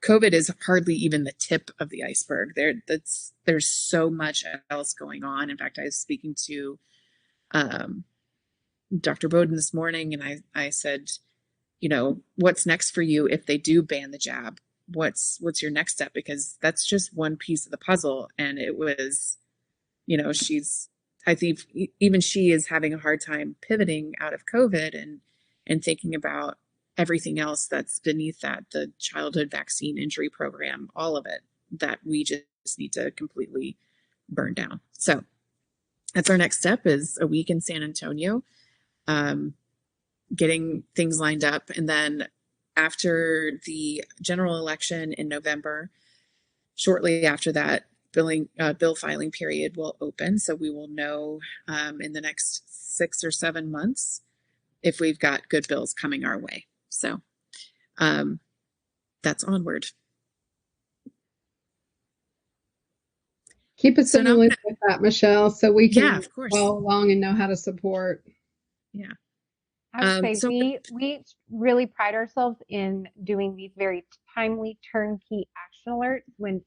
COVID is hardly even the tip of the iceberg. There's so much else going on. In fact, I was speaking to Dr. Bowden this morning, and I said, what's next for you if they do ban the jab? What's your next step? Because that's just one piece of the puzzle. And it was, I think even she is having a hard time pivoting out of COVID and thinking about everything else that's beneath that, the childhood vaccine injury program, all of it, that we just need to completely burn down. So that's our next step, is a week in San Antonio, getting things lined up. And then after the general election in November, shortly after that, bill filing period will open. So we will know in the next 6 or 7 months if we've got good bills coming our way. So that's onward. Keep us in the loop with that, Michelle, so we can of course, follow along and know how to support. Yeah. I would say we really pride ourselves in doing these very timely turnkey action alerts when,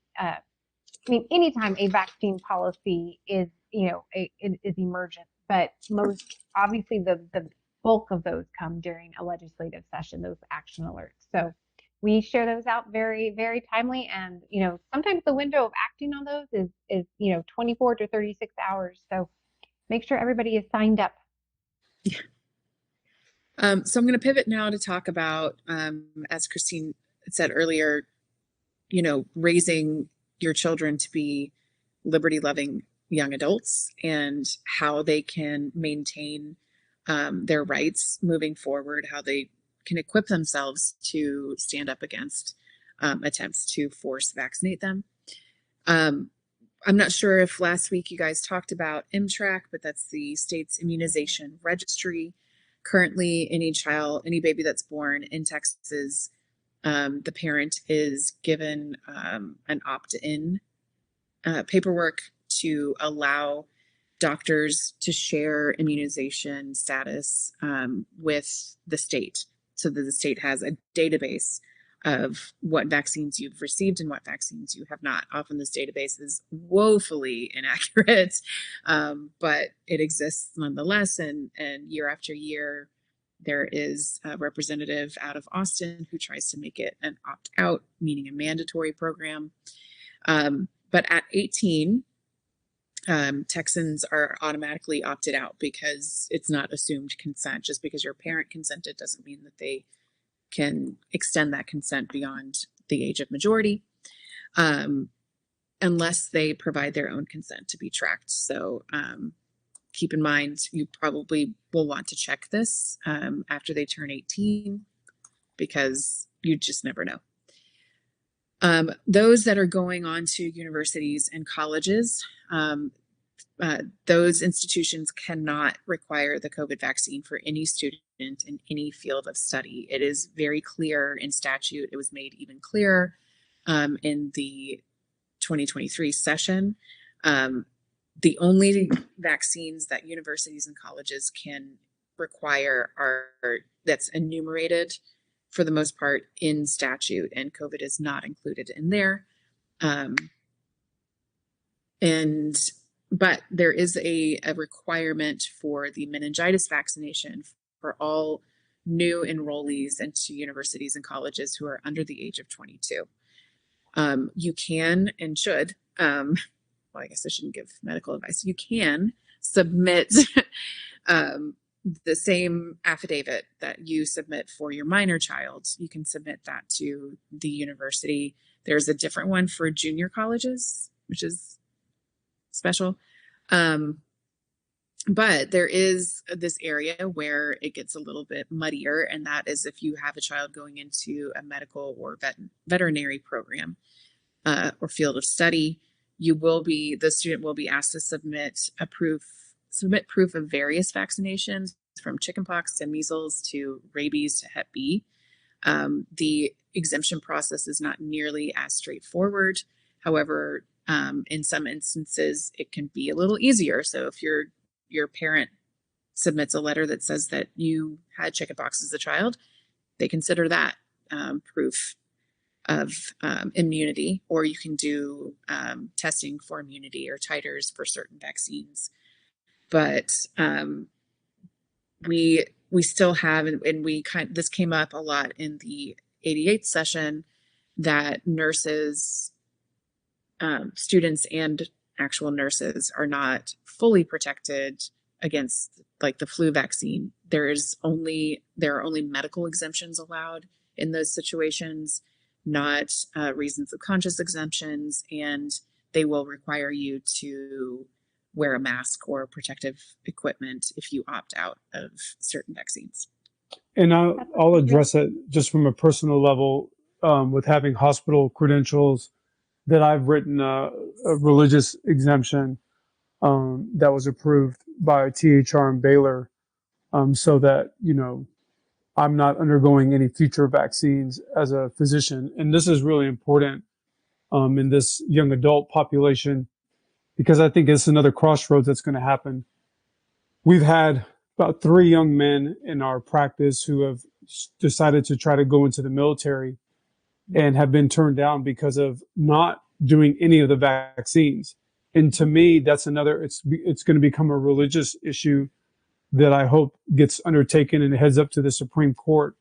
anytime a vaccine policy is, is emergent, but most obviously the bulk of those come during a legislative session, those action alerts. So we share those out very, very timely. And, sometimes the window of acting on those is 24 to 36 hours. So make sure everybody is signed up. Yeah. So I'm going to pivot now to talk about, as Christine said earlier, raising your children to be liberty-loving young adults and how they can maintain their rights moving forward, how they can equip themselves to stand up against attempts to force vaccinate them. I'm not sure if last week you guys talked about MTRAC, but that's the state's immunization registry. Currently, any baby that's born in Texas, the parent is given an opt-in paperwork to allow doctors to share immunization status with the state, so that the state has a database of what vaccines you've received and what vaccines you have not. Often this database is woefully inaccurate, but it exists nonetheless. And year after year, there is a representative out of Austin who tries to make it an opt-out, meaning a mandatory program. But at 18, Texans are automatically opted out because it's not assumed consent. Just because your parent consented doesn't mean that they can extend that consent beyond the age of majority, unless they provide their own consent to be tracked. So keep in mind, you probably will want to check this after they turn 18, because you just never know. Those that are going on to universities and colleges, those institutions cannot require the COVID vaccine for any student in any field of study. It is very clear in statute. It was made even clearer in the 2023 session. The only vaccines that universities and colleges can require that's enumerated for the most part in statute, and COVID is not included in there. But there is a requirement for the meningitis vaccination for all new enrollees into universities and colleges who are under the age of 22. You can and should, well, I guess I shouldn't give medical advice. You can submit the same affidavit that you submit for your minor child. You can submit that to the university. There's a different one for junior colleges, which is special. But there is this area where it gets a little bit muddier, and that is if you have a child going into a medical or veterinary program or field of study, the student will be asked to submit proof of various vaccinations, from chickenpox to measles to rabies to Hep B. The exemption process is not nearly as straightforward. However, in some instances, it can be a little easier. So if you're your parent submits a letter that says that you had chickenpox as a child, they consider that proof of immunity, or you can do testing for immunity or titers for certain vaccines. But we still have, and this came up a lot in the 88th session, that nurses, students and actual nurses are not fully protected against like the flu vaccine. There are only medical exemptions allowed in those situations, not reasons of conscience exemptions, and they will require you to wear a mask or protective equipment if you opt out of certain vaccines. And I'll address it just from a personal level, with having hospital credentials, that I've written a religious exemption that was approved by THR and Baylor, so that, I'm not undergoing any future vaccines as a physician. And this is really important in this young adult population, because I think it's another crossroads that's going to happen. We've had about 3 young men in our practice who have decided to try to go into the military and have been turned down because of not doing any of the vaccines. And to me, that's it's going to become a religious issue that I hope gets undertaken and heads up to the Supreme Court,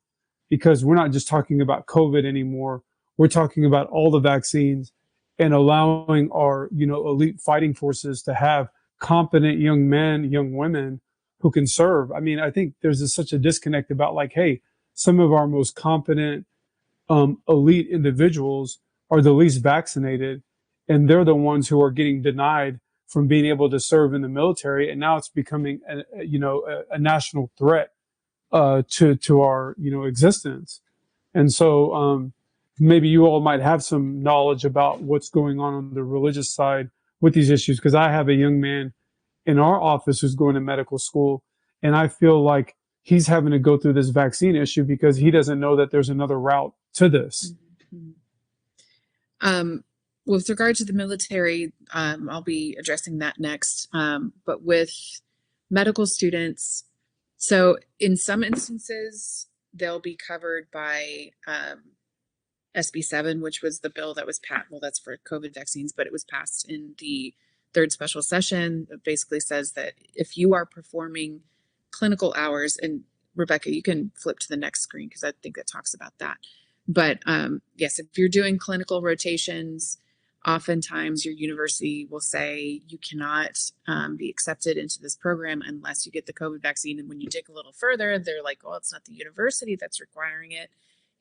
because we're not just talking about COVID anymore. We're talking about all the vaccines and allowing our, elite fighting forces to have competent young men, young women who can serve. I mean, I think there's such a disconnect about like, hey, some of our most competent, elite individuals are the least vaccinated, and they're the ones who are getting denied from being able to serve in the military. And now it's becoming a national threat to our existence. And so maybe you all might have some knowledge about what's going on the religious side with these issues, because I have a young man in our office who's going to medical school, and I feel like he's having to go through this vaccine issue because he doesn't know that there's another route to this. With regard to the military, I'll be addressing that next. But with medical students, so in some instances, they'll be covered by SB 7, which was the bill that was passed. Well, that's for COVID vaccines, but it was passed in the 3rd special session. It basically says that if you are performing clinical hours, and Rebecca, you can flip to the next screen because I think it talks about that. But yes, if you're doing clinical rotations, oftentimes your university will say you cannot be accepted into this program unless you get the COVID vaccine. And when you dig a little further, they're like, well, it's not the university that's requiring it.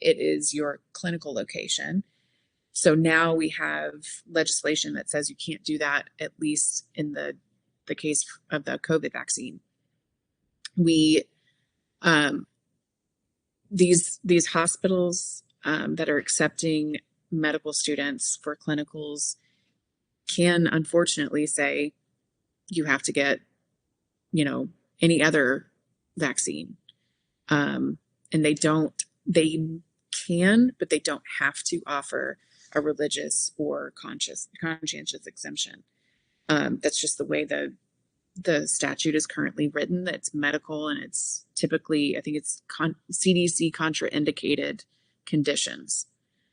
It is your clinical location. So now we have legislation that says you can't do that, at least in the case of the COVID vaccine. We these hospitals that are accepting medical students for clinicals can unfortunately say you have to get, any other vaccine. And they can, but they don't have to offer a religious or conscientious exemption. That's just the way the statute is currently written. It's medical, and it's typically, I think it's CDC contraindicated conditions.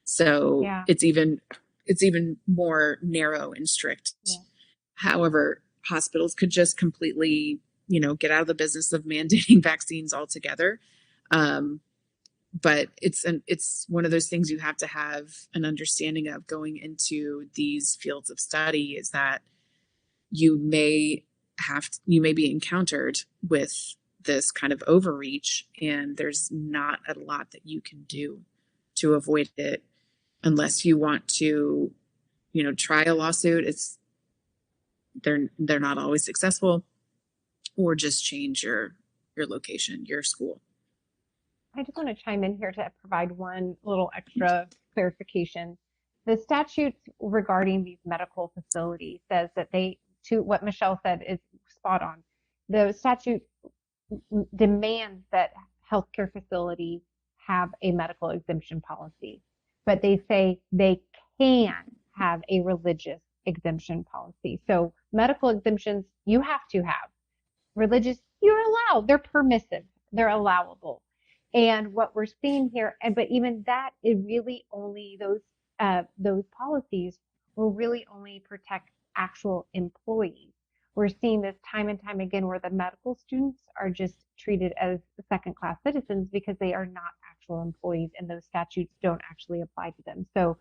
So yeah. It's even more narrow and strict. Yeah. However, hospitals could just completely, get out of the business of mandating vaccines altogether. But it's one of those things you have to have an understanding of going into these fields of study, is that you may be encountered with this kind of overreach, and there's not a lot that you can do to avoid it unless you want to, try a lawsuit. They're not always successful, or just change your location, your school. I just want to chime in here to provide one little extra clarification. The statute regarding these medical facilities says that to what Michelle said is spot on. The statute demands that healthcare facilities have a medical exemption policy, but they say they can have a religious exemption policy. So medical exemptions you have to have. religious, you're allowed. They're permissive. They're allowable. And what we're seeing here, but even that, it really only those policies will really only protect actual employees. We're seeing this time and time again where the medical students are just treated as second-class citizens because they are not actual employees and those statutes don't actually apply to them. So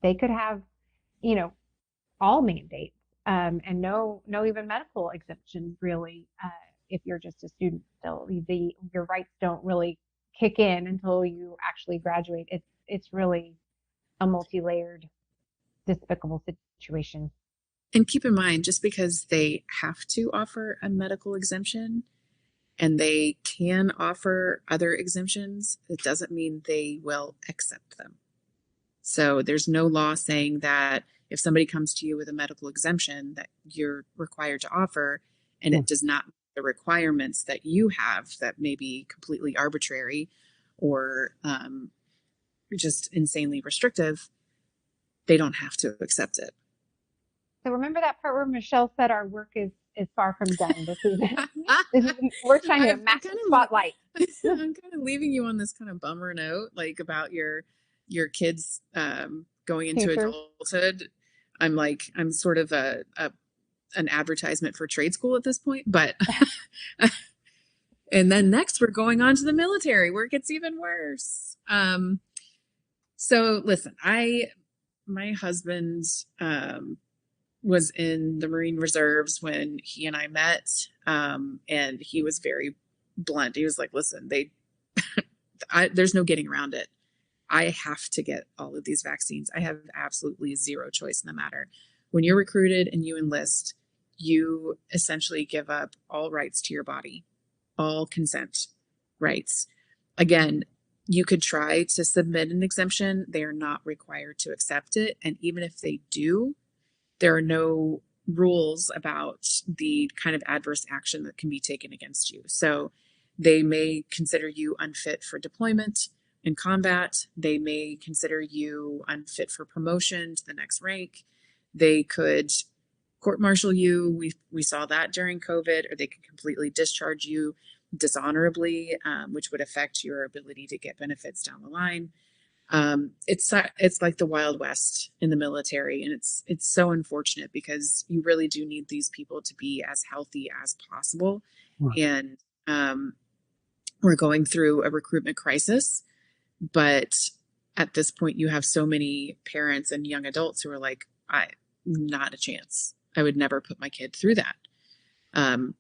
they could have, you know, all mandates and no even medical exemptions really. If you're just a student still, your rights don't really kick in until you actually graduate. It's really a multi-layered, despicable situation. And keep in mind, just because they have to offer a medical exemption and they can offer other exemptions, it doesn't mean they will accept them. So there's no law saying that if somebody comes to you with a medical exemption that you're required to offer, and it does not meet the requirements that you have that may be completely arbitrary or just insanely restrictive, they don't have to accept it. So remember that part where Michelle said our work is far from done. This is we're shining a massive spotlight. I'm kind of leaving you on this kind of bummer note, like about your kids going into Futures. adulthood. I'm sort of an advertisement for trade school at this point, but and then next we're going on to the military where it gets even worse. So listen, my husband was in the Marine Reserves when he and I met, and he was very blunt. He was like, listen, there's no getting around it. I have to get all of these vaccines. I have absolutely zero choice in the matter. When you're recruited and you enlist, you essentially give up all rights to your body, all consent rights. Again, you could try to submit an exemption. They are not required to accept it. And even if they do, there are no rules about the kind of adverse action that can be taken against you. So they may consider you unfit for deployment in combat. They may consider you unfit for promotion to the next rank. They could court-martial you. We saw that during COVID, or they could completely discharge you dishonorably, which would affect your ability to get benefits down the line. It's like the Wild West in the military, and it's so unfortunate because you really do need these people to be as healthy as possible. Right. And we're going through a recruitment crisis, but at this point you have so many parents and young adults who are like, not a chance. I would never put my kid through that.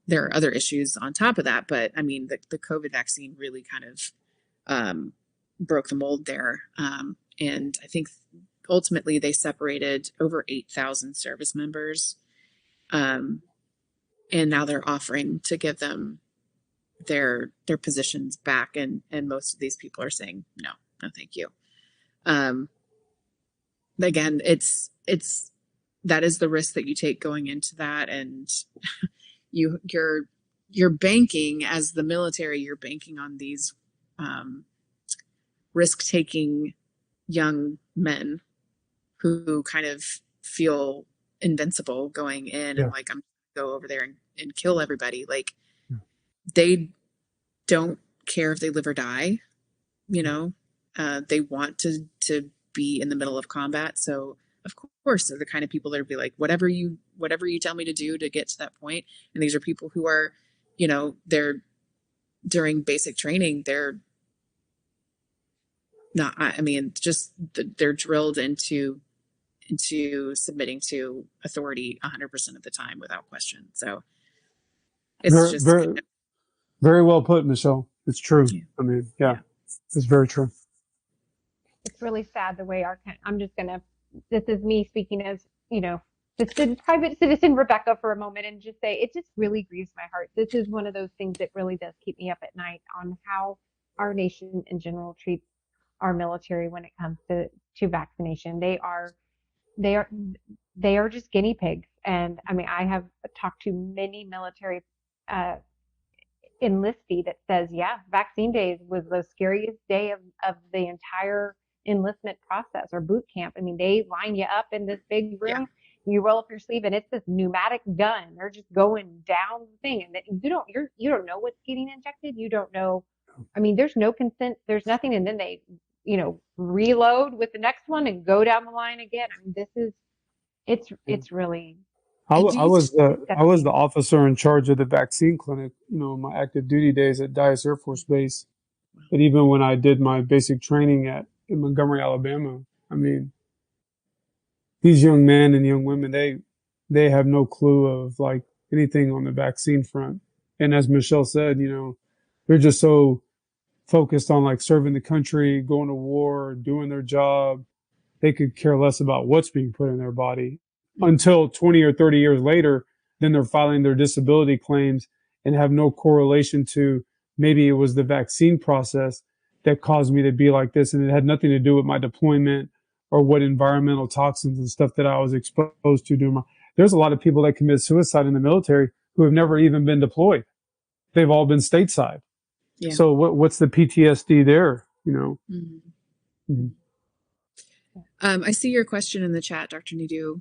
There are other issues on top of that, but I mean, the COVID vaccine really kind of broke the mold there. And I think ultimately they separated over 8,000 service members. And now they're offering to give them their positions back. And most of these people are saying, no, thank you. Again, that is the risk that you take going into that. And you're banking as the military, you're banking on these, risk-taking young men who kind of feel invincible going in and like, I'm gonna go over there and kill everybody. Like they don't care if they live or die, they want to be in the middle of combat. So of course they're the kind of people that would be like, whatever you tell me to do to get to that point. And these are people who are, they're during basic training, they're not, they're drilled into submitting to authority 100% of the time without question. So it's very well put, Michelle. It's true. Yeah. I mean, it's very true. It's really sad the way this is me speaking as, the private citizen Rebecca for a moment and just say, it just really grieves my heart. This is one of those things that really does keep me up at night on how our nation in general treats our military when it comes to vaccination. They are just guinea pigs. And I mean, I have talked to many military enlistee that says, vaccine days was the scariest day of the entire enlistment process or boot camp. I mean, they line you up in this big room. you roll up your sleeve and it's this pneumatic gun. They're just going down the thing, and that you don't know what's getting injected. You don't know. I mean, there's no consent. There's nothing, and then they reload with the next one and go down the line again. I mean, it's really. I And do you was the Definitely. officer in charge of the vaccine clinic, in my active duty days at Dyess Air Force Base. But even when I did my basic training in Montgomery, Alabama, I mean, these young men and young women, they have no clue of like anything on the vaccine front. And as Michelle said, they're just so focused on like serving the country, going to war, doing their job. They could care less about what's being put in their body until 20 or 30 years later. Then they're filing their disability claims and have no correlation to maybe it was the vaccine process that caused me to be like this. And it had nothing to do with my deployment or what environmental toxins and stuff that I was exposed to during there's a lot of people that commit suicide in the military who have never even been deployed. They've all been stateside. Yeah. So what's the PTSD there? Mm-hmm. Mm-hmm. I see your question in the chat, Dr. Nadeau.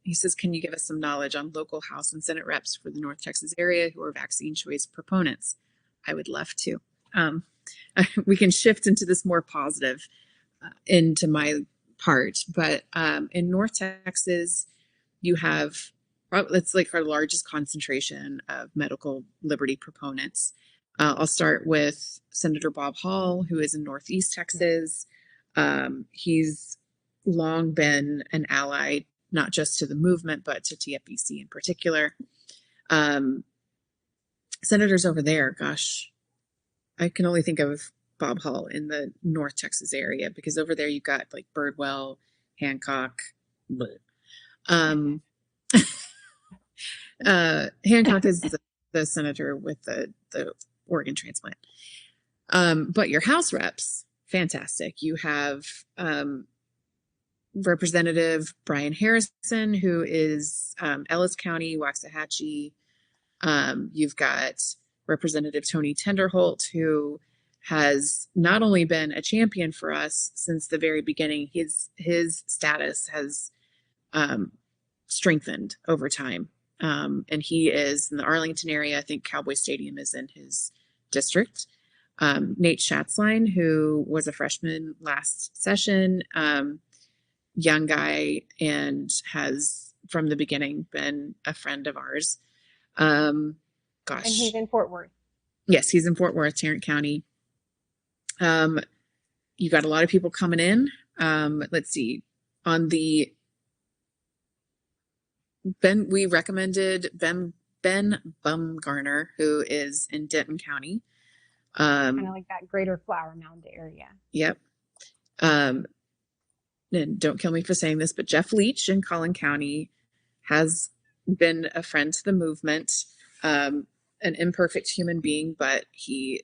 He says, can you give us some knowledge on local House and Senate reps for the North Texas area who are vaccine choice proponents? I would love to. We can shift into this more positive, into my part, but in North Texas, you have, it's like our largest concentration of medical liberty proponents. I'll start with Senator Bob Hall, who is in Northeast Texas. He's long been an ally, not just to the movement, but to TFVC in particular. Senators over there, gosh, I can only think of Bob Hall in the North Texas area, because over there you've got like Birdwell, Hancock. Hancock is the senator with the organ transplant. But your House reps, fantastic. You have Representative Brian Harrison, who is Ellis County, Waxahachie. You've got Representative Tony Tenderholt, who has not only been a champion for us since the very beginning, his status has strengthened over time. And he is in the Arlington area. I think Cowboy Stadium is in his district. Nate Schatzline, who was a freshman last session, young guy, and has from the beginning been a friend of ours. And he's in Fort Worth. Yes, he's in Fort Worth, Tarrant County. You got a lot of people coming in. Let's see. On the we recommended Ben Bumgarner, who is in Denton County. Kind of like that greater Flower Mound area. Yep. And don't kill me for saying this, but Jeff Leach in Collin County has been a friend to the movement, an imperfect human being, but he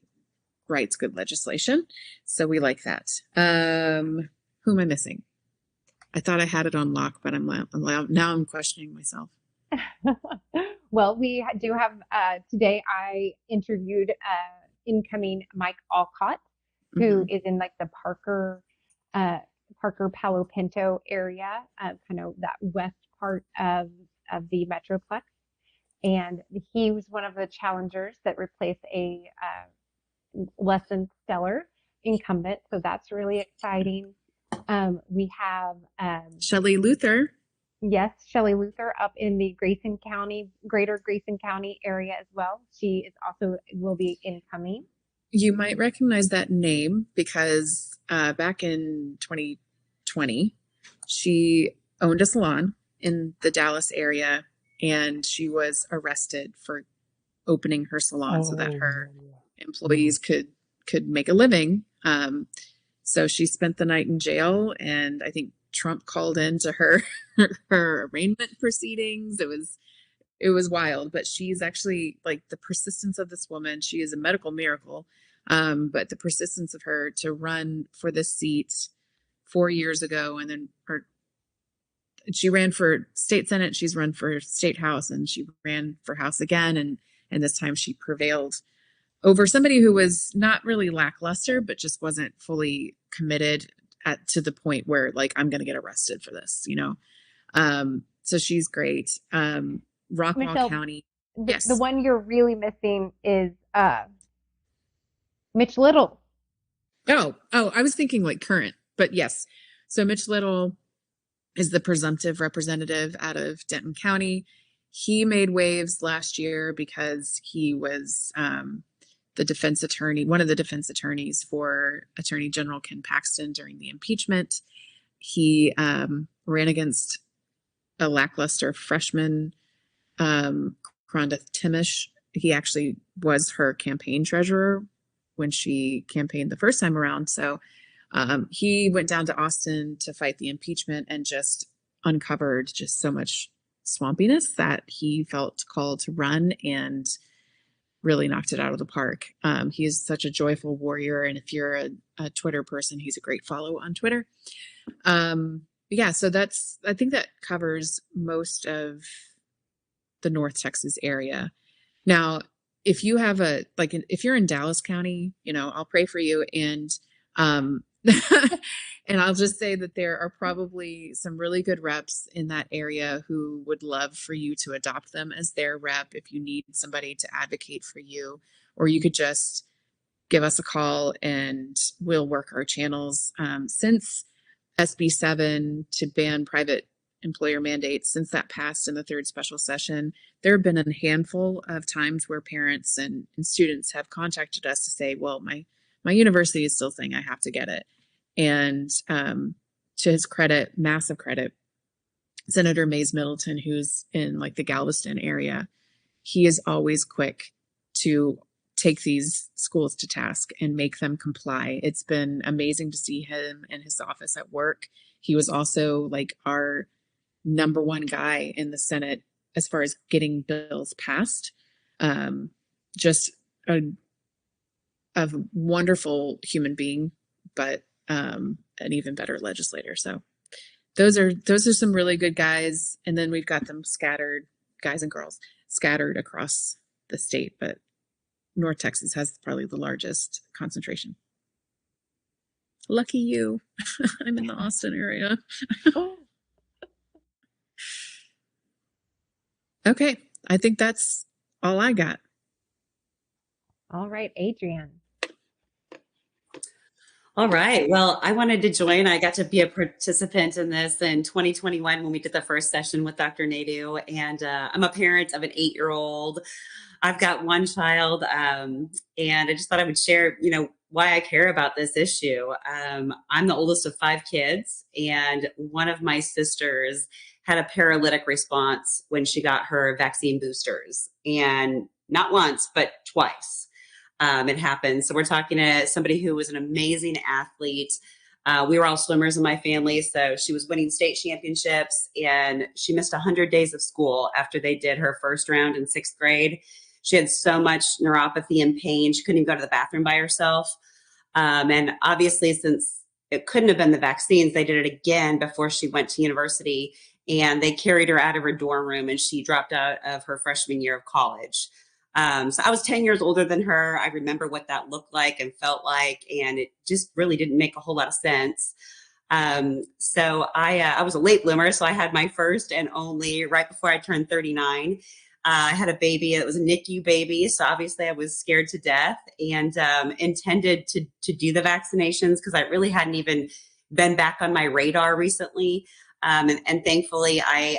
writes good legislation. So we like that. Who am I missing? I thought I had it on lock, but now I'm questioning myself. Well, we do have, today I interviewed incoming Mike Alcott, who is in like the Parker Palo Pinto area, kind of that west part of the Metroplex. And he was one of the challengers that replaced a less than stellar incumbent. So that's really exciting. We have Shelley Luther. Yes, Shelley Luther up in the greater Grayson County area as well. She is will be incoming. You might recognize that name because back in 2020, she owned a salon in the Dallas area, and she was arrested for opening her salon so that her employees could make a living. So she spent the night in jail, and I think Trump called into her arraignment proceedings. It was wild, but she's actually, like, the persistence of this woman, she is a medical miracle. But the persistence of her to run for this seat 4 years ago, and then she ran for state senate, she's run for state house, and she ran for house again, and this time she prevailed over somebody who was not really lackluster, but just wasn't fully committed to the point where, like, I'm going to get arrested for this, So she's great. Rockwall Michelle, County. The Yes. one you're really missing is Mitch Little. Oh, I was thinking like current, but yes. So Mitch Little is the presumptive representative out of Denton County. He made waves last year because he was the defense attorney, one of the defense attorneys for Attorney General Ken Paxton during the impeachment. He ran against a lackluster freshman, Crondith Timish. He actually was her campaign treasurer when she campaigned the first time around. So he went down to Austin to fight the impeachment and just uncovered just so much swampiness that he felt called to run and really knocked it out of the park. He is such a joyful warrior. And if you're a Twitter person, he's a great follow on Twitter. Yeah, so I think that covers most of the North Texas area. Now, if you have if you're in Dallas County, I'll pray for you. And, and I'll just say that there are probably some really good reps in that area who would love for you to adopt them as their rep if you need somebody to advocate for you, or you could just give us a call and we'll work our channels. Since SB 7 to ban private employer mandates, since that passed in the third special session, there have been a handful of times where parents and students have contacted us to say, well, my university is still saying I have to get it. And to his credit, massive credit, Senator Mays Middleton, who's in the Galveston area, he is always quick to take these schools to task and make them comply. It's been amazing to see him and his office at work. He was also our number one guy in the Senate as far as getting bills passed. Just a wonderful human being, but an even better legislator. So those are some really good guys. And then we've got them scattered, guys and girls scattered across the state, but North Texas has probably the largest concentration. Lucky you. I'm in the Austin area. Okay. I think that's all I got. All right, Adrienne. All right. Well, I wanted to join. I got to be a participant in this in 2021 when we did the first session with Dr. Nadu. And I'm a parent of an 8-year-old. I've got one child, and I just thought I would share, why I care about this issue. I'm the oldest of 5 kids, and one of my sisters had a paralytic response when she got her vaccine boosters, and not once, but twice. It happened. So we're talking to somebody who was an amazing athlete. We were all swimmers in my family. So she was winning state championships, and she missed 100 days of school after they did her first round in 6th grade. She had so much neuropathy and pain. She couldn't even go to the bathroom by herself. And obviously, since it couldn't have been the vaccines, they did it again before she went to university, and they carried her out of her dorm room, and she dropped out of her freshman year of college. So I was 10 years older than her. I remember what that looked like and felt like, and it just really didn't make a whole lot of sense. So I was a late bloomer. So I had my first and only right before I turned 39. I had a baby. It was a NICU baby. So obviously I was scared to death and intended to do the vaccinations because I really hadn't even been back on my radar recently. And thankfully, I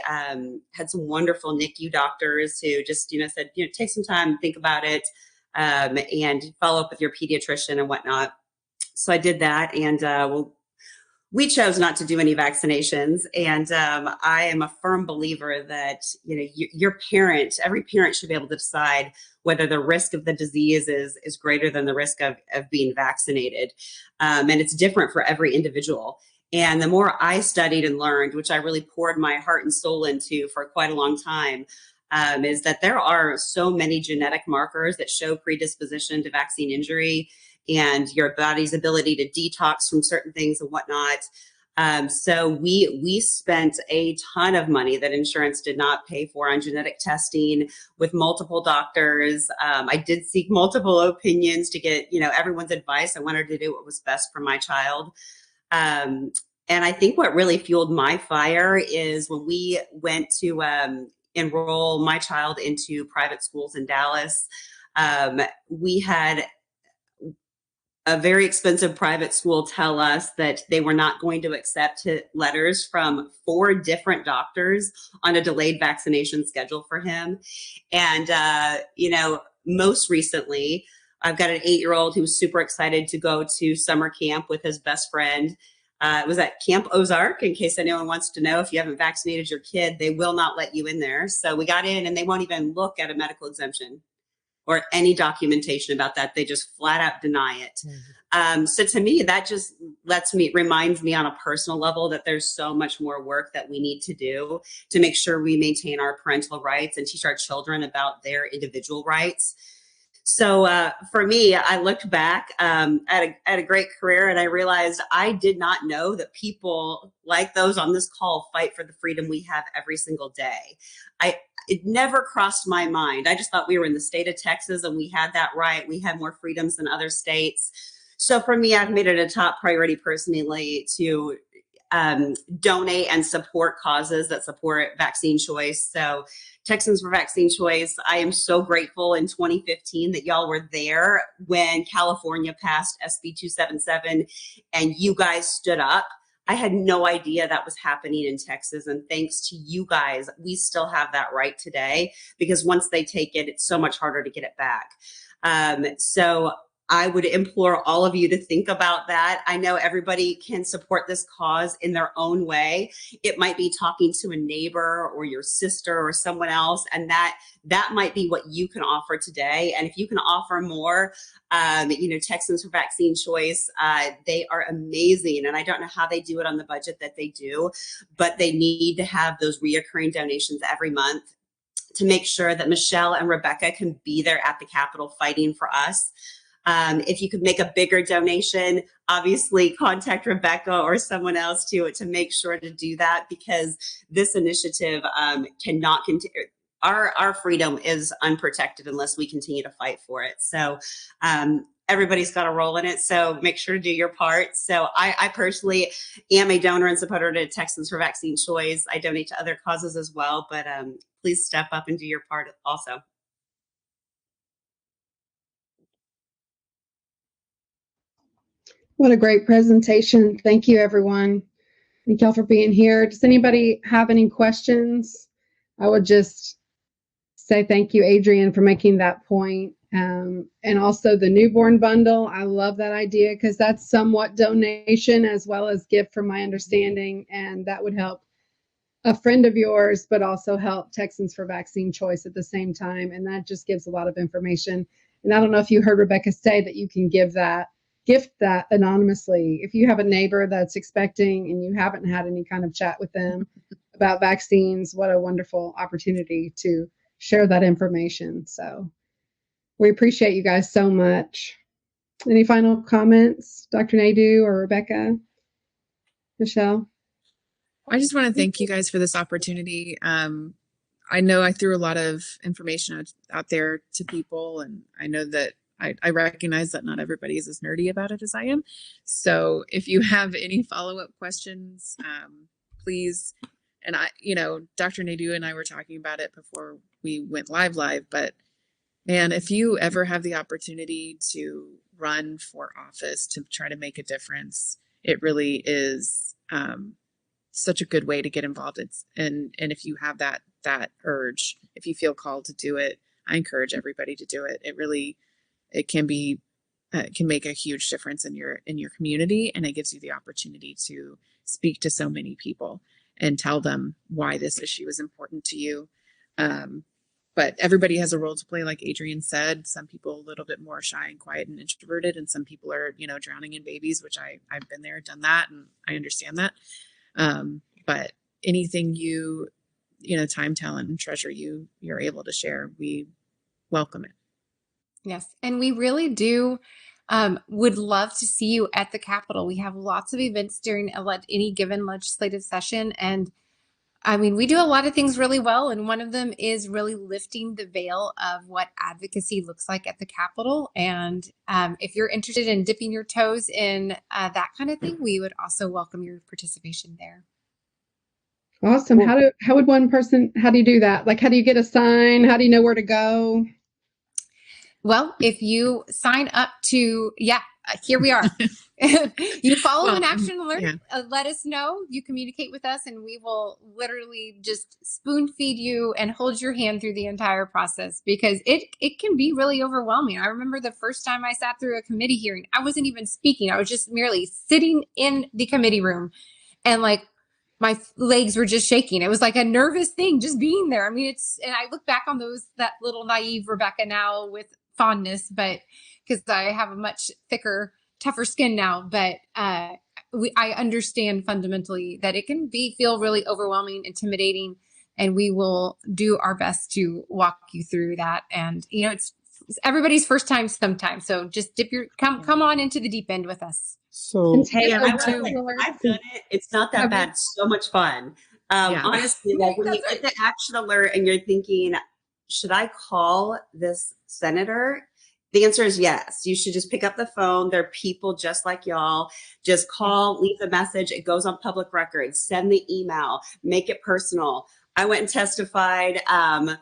had some wonderful NICU doctors who just, said, take some time, think about it, and follow up with your pediatrician and whatnot. So I did that, and we chose not to do any vaccinations. And I am a firm believer that, every parent should be able to decide whether the risk of the disease is greater than the risk of being vaccinated. And it's different for every individual. And the more I studied and learned, which I really poured my heart and soul into for quite a long time, is that there are so many genetic markers that show predisposition to vaccine injury and your body's ability to detox from certain things and whatnot. So we spent a ton of money that insurance did not pay for on genetic testing with multiple doctors. I did seek multiple opinions to get, everyone's advice. I wanted to do what was best for my child. And I think what really fueled my fire is when we went to enroll my child into private schools in Dallas. We had a very expensive private school tell us that they were not going to accept letters from 4 different doctors on a delayed vaccination schedule for him. And, most recently, I've got an 8-year-old who was super excited to go to summer camp with his best friend. It was at Camp Ozark, in case anyone wants to know. If you haven't vaccinated your kid, they will not let you in there. So we got in and they won't even look at a medical exemption or any documentation about that. They just flat out deny it. So to me, that just reminds me on a personal level that there's so much more work that we need to do to make sure we maintain our parental rights and teach our children about their individual rights. So for me, I looked back at a great career, and I realized I did not know that people like those on this call fight for the freedom we have every single day. It never crossed my mind. I just thought we were in the state of Texas and we had that right. We had more freedoms than other states. So for me, I've made it a top priority personally to donate and support causes that support vaccine choice. So Texans for Vaccine Choice, I am so grateful in 2015 that y'all were there when California passed SB 277 and you guys stood up. I had no idea that was happening in Texas. And thanks to you guys, we still have that right today, because once they take it, it's so much harder to get it back. So I would implore all of you to think about that. I know everybody can support this cause in their own way. It might be talking to a neighbor or your sister or someone else, and that might be what you can offer today. And if you can offer more, Texans for Vaccine Choice, they are amazing. And I don't know how they do it on the budget that they do, but they need to have those reoccurring donations every month to make sure that Michelle and Rebecca can be there at the Capitol fighting for us. If you could make a bigger donation, obviously contact Rebecca or someone else to make sure to do that, because this initiative cannot continue. Our freedom is unprotected unless we continue to fight for it. So everybody's got a role in it. So make sure to do your part. So I personally am a donor and supporter to Texans for Vaccine Choice. I donate to other causes as well, but please step up and do your part also. What a great presentation. Thank you, everyone. Thank y'all for being here. Does anybody have any questions? I would just say thank you, Adrian, for making that point. And also the newborn bundle. I love that idea because that's somewhat donation as well as gift from my understanding. And that would help a friend of yours, but also help Texans for Vaccine Choice at the same time. And that just gives a lot of information. And I don't know if you heard Rebecca say that you can gift that anonymously. If you have a neighbor that's expecting and you haven't had any kind of chat with them about vaccines, what a wonderful opportunity to share that information. So we appreciate you guys so much. Any final comments, Dr. Nadeau or Rebecca? Michelle? I just want to thank you guys for this opportunity. I know I threw a lot of information out there to people, and I know that I recognize that not everybody is as nerdy about it as I am. So if you have any follow-up questions, please. And Dr. Nadeau and I were talking about it before we went live, but man, if you ever have the opportunity to run for office to try to make a difference, it really is such a good way to get involved. And if you have that urge, if you feel called to do it, I encourage everybody to do it. It can make a huge difference in your community, and it gives you the opportunity to speak to so many people and tell them why this issue is important to you. But everybody has a role to play, like Adrian said. Some people a little bit more shy and quiet and introverted, and some people are, drowning in babies, which I've been there, done that, and I understand that. But anything time, talent, and treasure you're able to share, we welcome it. Yes, and we really do would love to see you at the Capitol. We have lots of events during any given legislative session, and I mean, we do a lot of things really well, and one of them is really lifting the veil of what advocacy looks like at the Capitol. And if you're interested in dipping your toes in that kind of thing, we would also welcome your participation there. Awesome. How do you do that? Like, how do you get a sign? How do you know where to go? Well, if you sign up to, here we are. You follow an action alert, let us know, you communicate with us, and we will literally just spoon feed you and hold your hand through the entire process, because it can be really overwhelming. I remember the first time I sat through a committee hearing, I wasn't even speaking. I was just merely sitting in the committee room, and like my legs were just shaking. It was like a nervous thing just being there. I mean, and I look back on that little naive Rebecca now with fondness, but because I have a much thicker, tougher skin now, but I understand fundamentally that it can feel really overwhelming, intimidating, and we will do our best to walk you through that. And it's everybody's first time sometimes, so just come on into the deep end with us. So hey, I've done it. It's not that bad. It's so much fun. Honestly, like when you get the action alert and you're thinking, should I call this senator? The answer is yes. You should just pick up the phone. They're people just like y'all. Just call, leave the message. It goes on public record. Send the email. Make it personal. I went and testified. I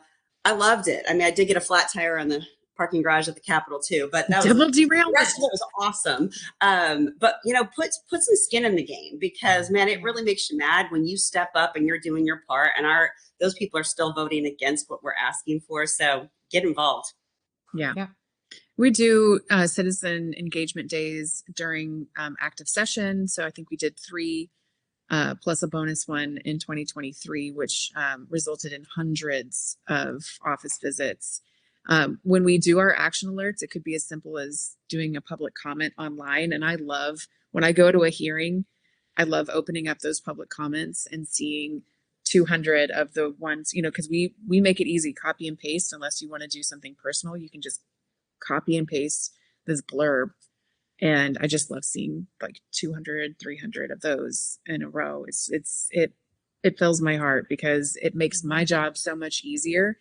loved it. I mean, I did get a flat tire on the parking garage at the Capitol too, but that was awesome. But put some skin in the game, because man, it really makes you mad when you step up and you're doing your part, and those people are still voting against what we're asking for. So get involved. Yeah. We do citizen engagement days during active session. So I think we did 3 plus a bonus one in 2023, which resulted in hundreds of office visits. When we do our action alerts, it could be as simple as doing a public comment online. And I love, when I go to a hearing, I love opening up those public comments and seeing 200 of the ones, because we make it easy, copy and paste. Unless you want to do something personal, you can just copy and paste this blurb. And I just love seeing like 200, 300 of those in a row. It fills my heart, because it makes my job so much easier.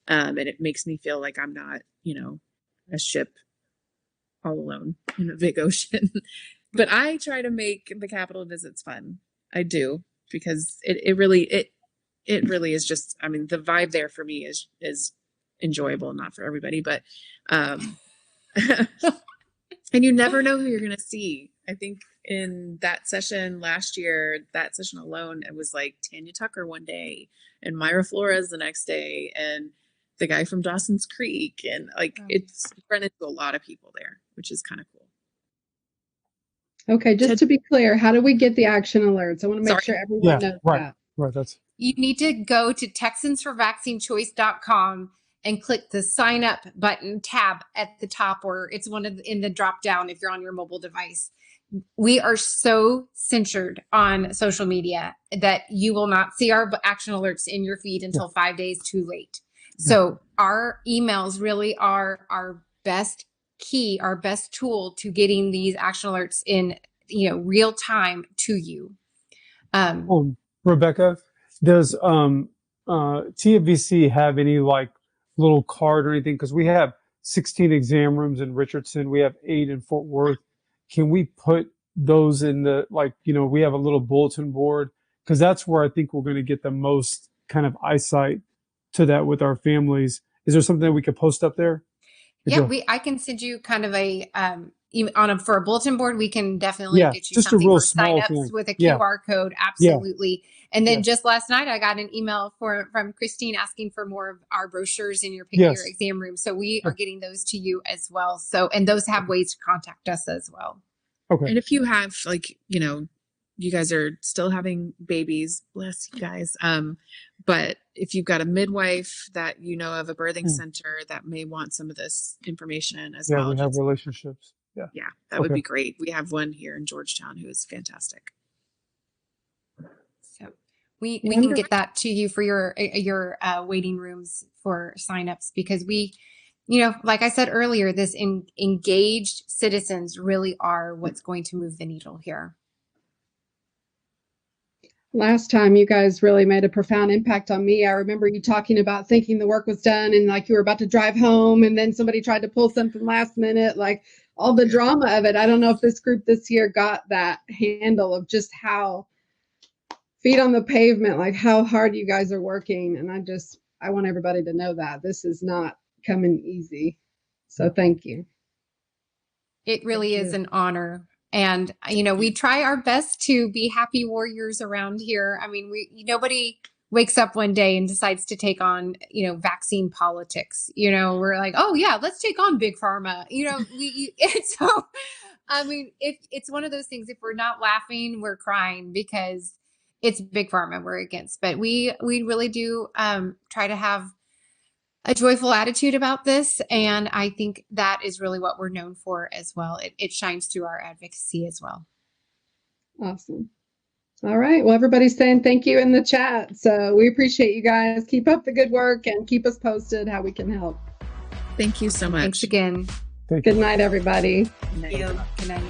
And it makes me feel like I'm not, a ship all alone in a big ocean. But I try to make the Capitol visits fun. I do, because it really is just, I mean, the vibe there for me is enjoyable, not for everybody, but and you never know who you're going to see. I think in that session last year, that session alone, it was like Tanya Tucker one day and Myra Flores the next day, and the guy from Dawson's Creek, and it's run into a lot of people there, which is kind of cool. Okay, just to be clear, how do we get the action alerts? I want to make sure everyone knows that. Right, you need to go to TexansForVaccineChoice.com and click the sign up button tab at the top, or it's in the drop down if you're on your mobile device. We are so censored on social media that you will not see our action alerts in your feed until 5 days too late. So our emails really are our best key, our best tool to getting these action alerts in real time to you. Rebecca, does TFVC have any like little card or anything? Because we have 16 exam rooms in Richardson, we have 8 in Fort Worth. Can we put those in the we have a little bulletin board? Because that's where I think we're going to get the most kind of eyesight to that with our families. Is there something that we could post up there? I can send you kind of for a bulletin board. We can definitely get you just something a real for signups with a QR code. Absolutely. And then just last night, I got an email from Christine asking for more of our brochures in your exam room. So we are getting those to you as well. So, and those have ways to contact us as well. Okay. And if you have you guys are still having babies, bless you guys. But if you've got a midwife that of a birthing center that may want some of this information as well. Yeah, we have relationships. Yeah, that would be great. We have one here in Georgetown who is fantastic. So we can get that to you for your waiting rooms for signups, because we, like I said earlier, this engaged citizens really are what's going to move the needle here. Last time you guys really made a profound impact on me. I remember you talking about thinking the work was done and like you were about to drive home and then somebody tried to pull something last minute, like all the drama of it. I don't know if this group this year got that handle of just how feet on the pavement, like how hard you guys are working. And I want everybody to know that this is not coming easy. So thank you. It really is an honor. And, we try our best to be happy warriors around here. I mean, nobody wakes up one day and decides to take on, vaccine politics. We're like, oh yeah, let's take on big pharma. So, I mean, it's one of those things, if we're not laughing, we're crying because it's big pharma we're against. But we really do try to have a joyful attitude about this. And I think that is really what we're known for as well. It shines through our advocacy as well. Awesome. All right. Well, everybody's saying thank you in the chat. So we appreciate you guys. Keep up the good work and keep us posted how we can help. Thank you so much. Thanks again. Thank you. Good night, everybody. Good night. Good night.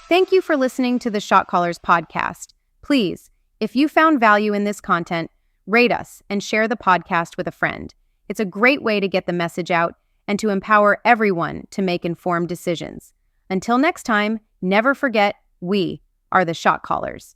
Thank you for listening to the Shot Callers podcast. Please, if you found value in this content, rate us and share the podcast with a friend. It's a great way to get the message out and to empower everyone to make informed decisions. Until next time, never forget, we are the Shot Callers.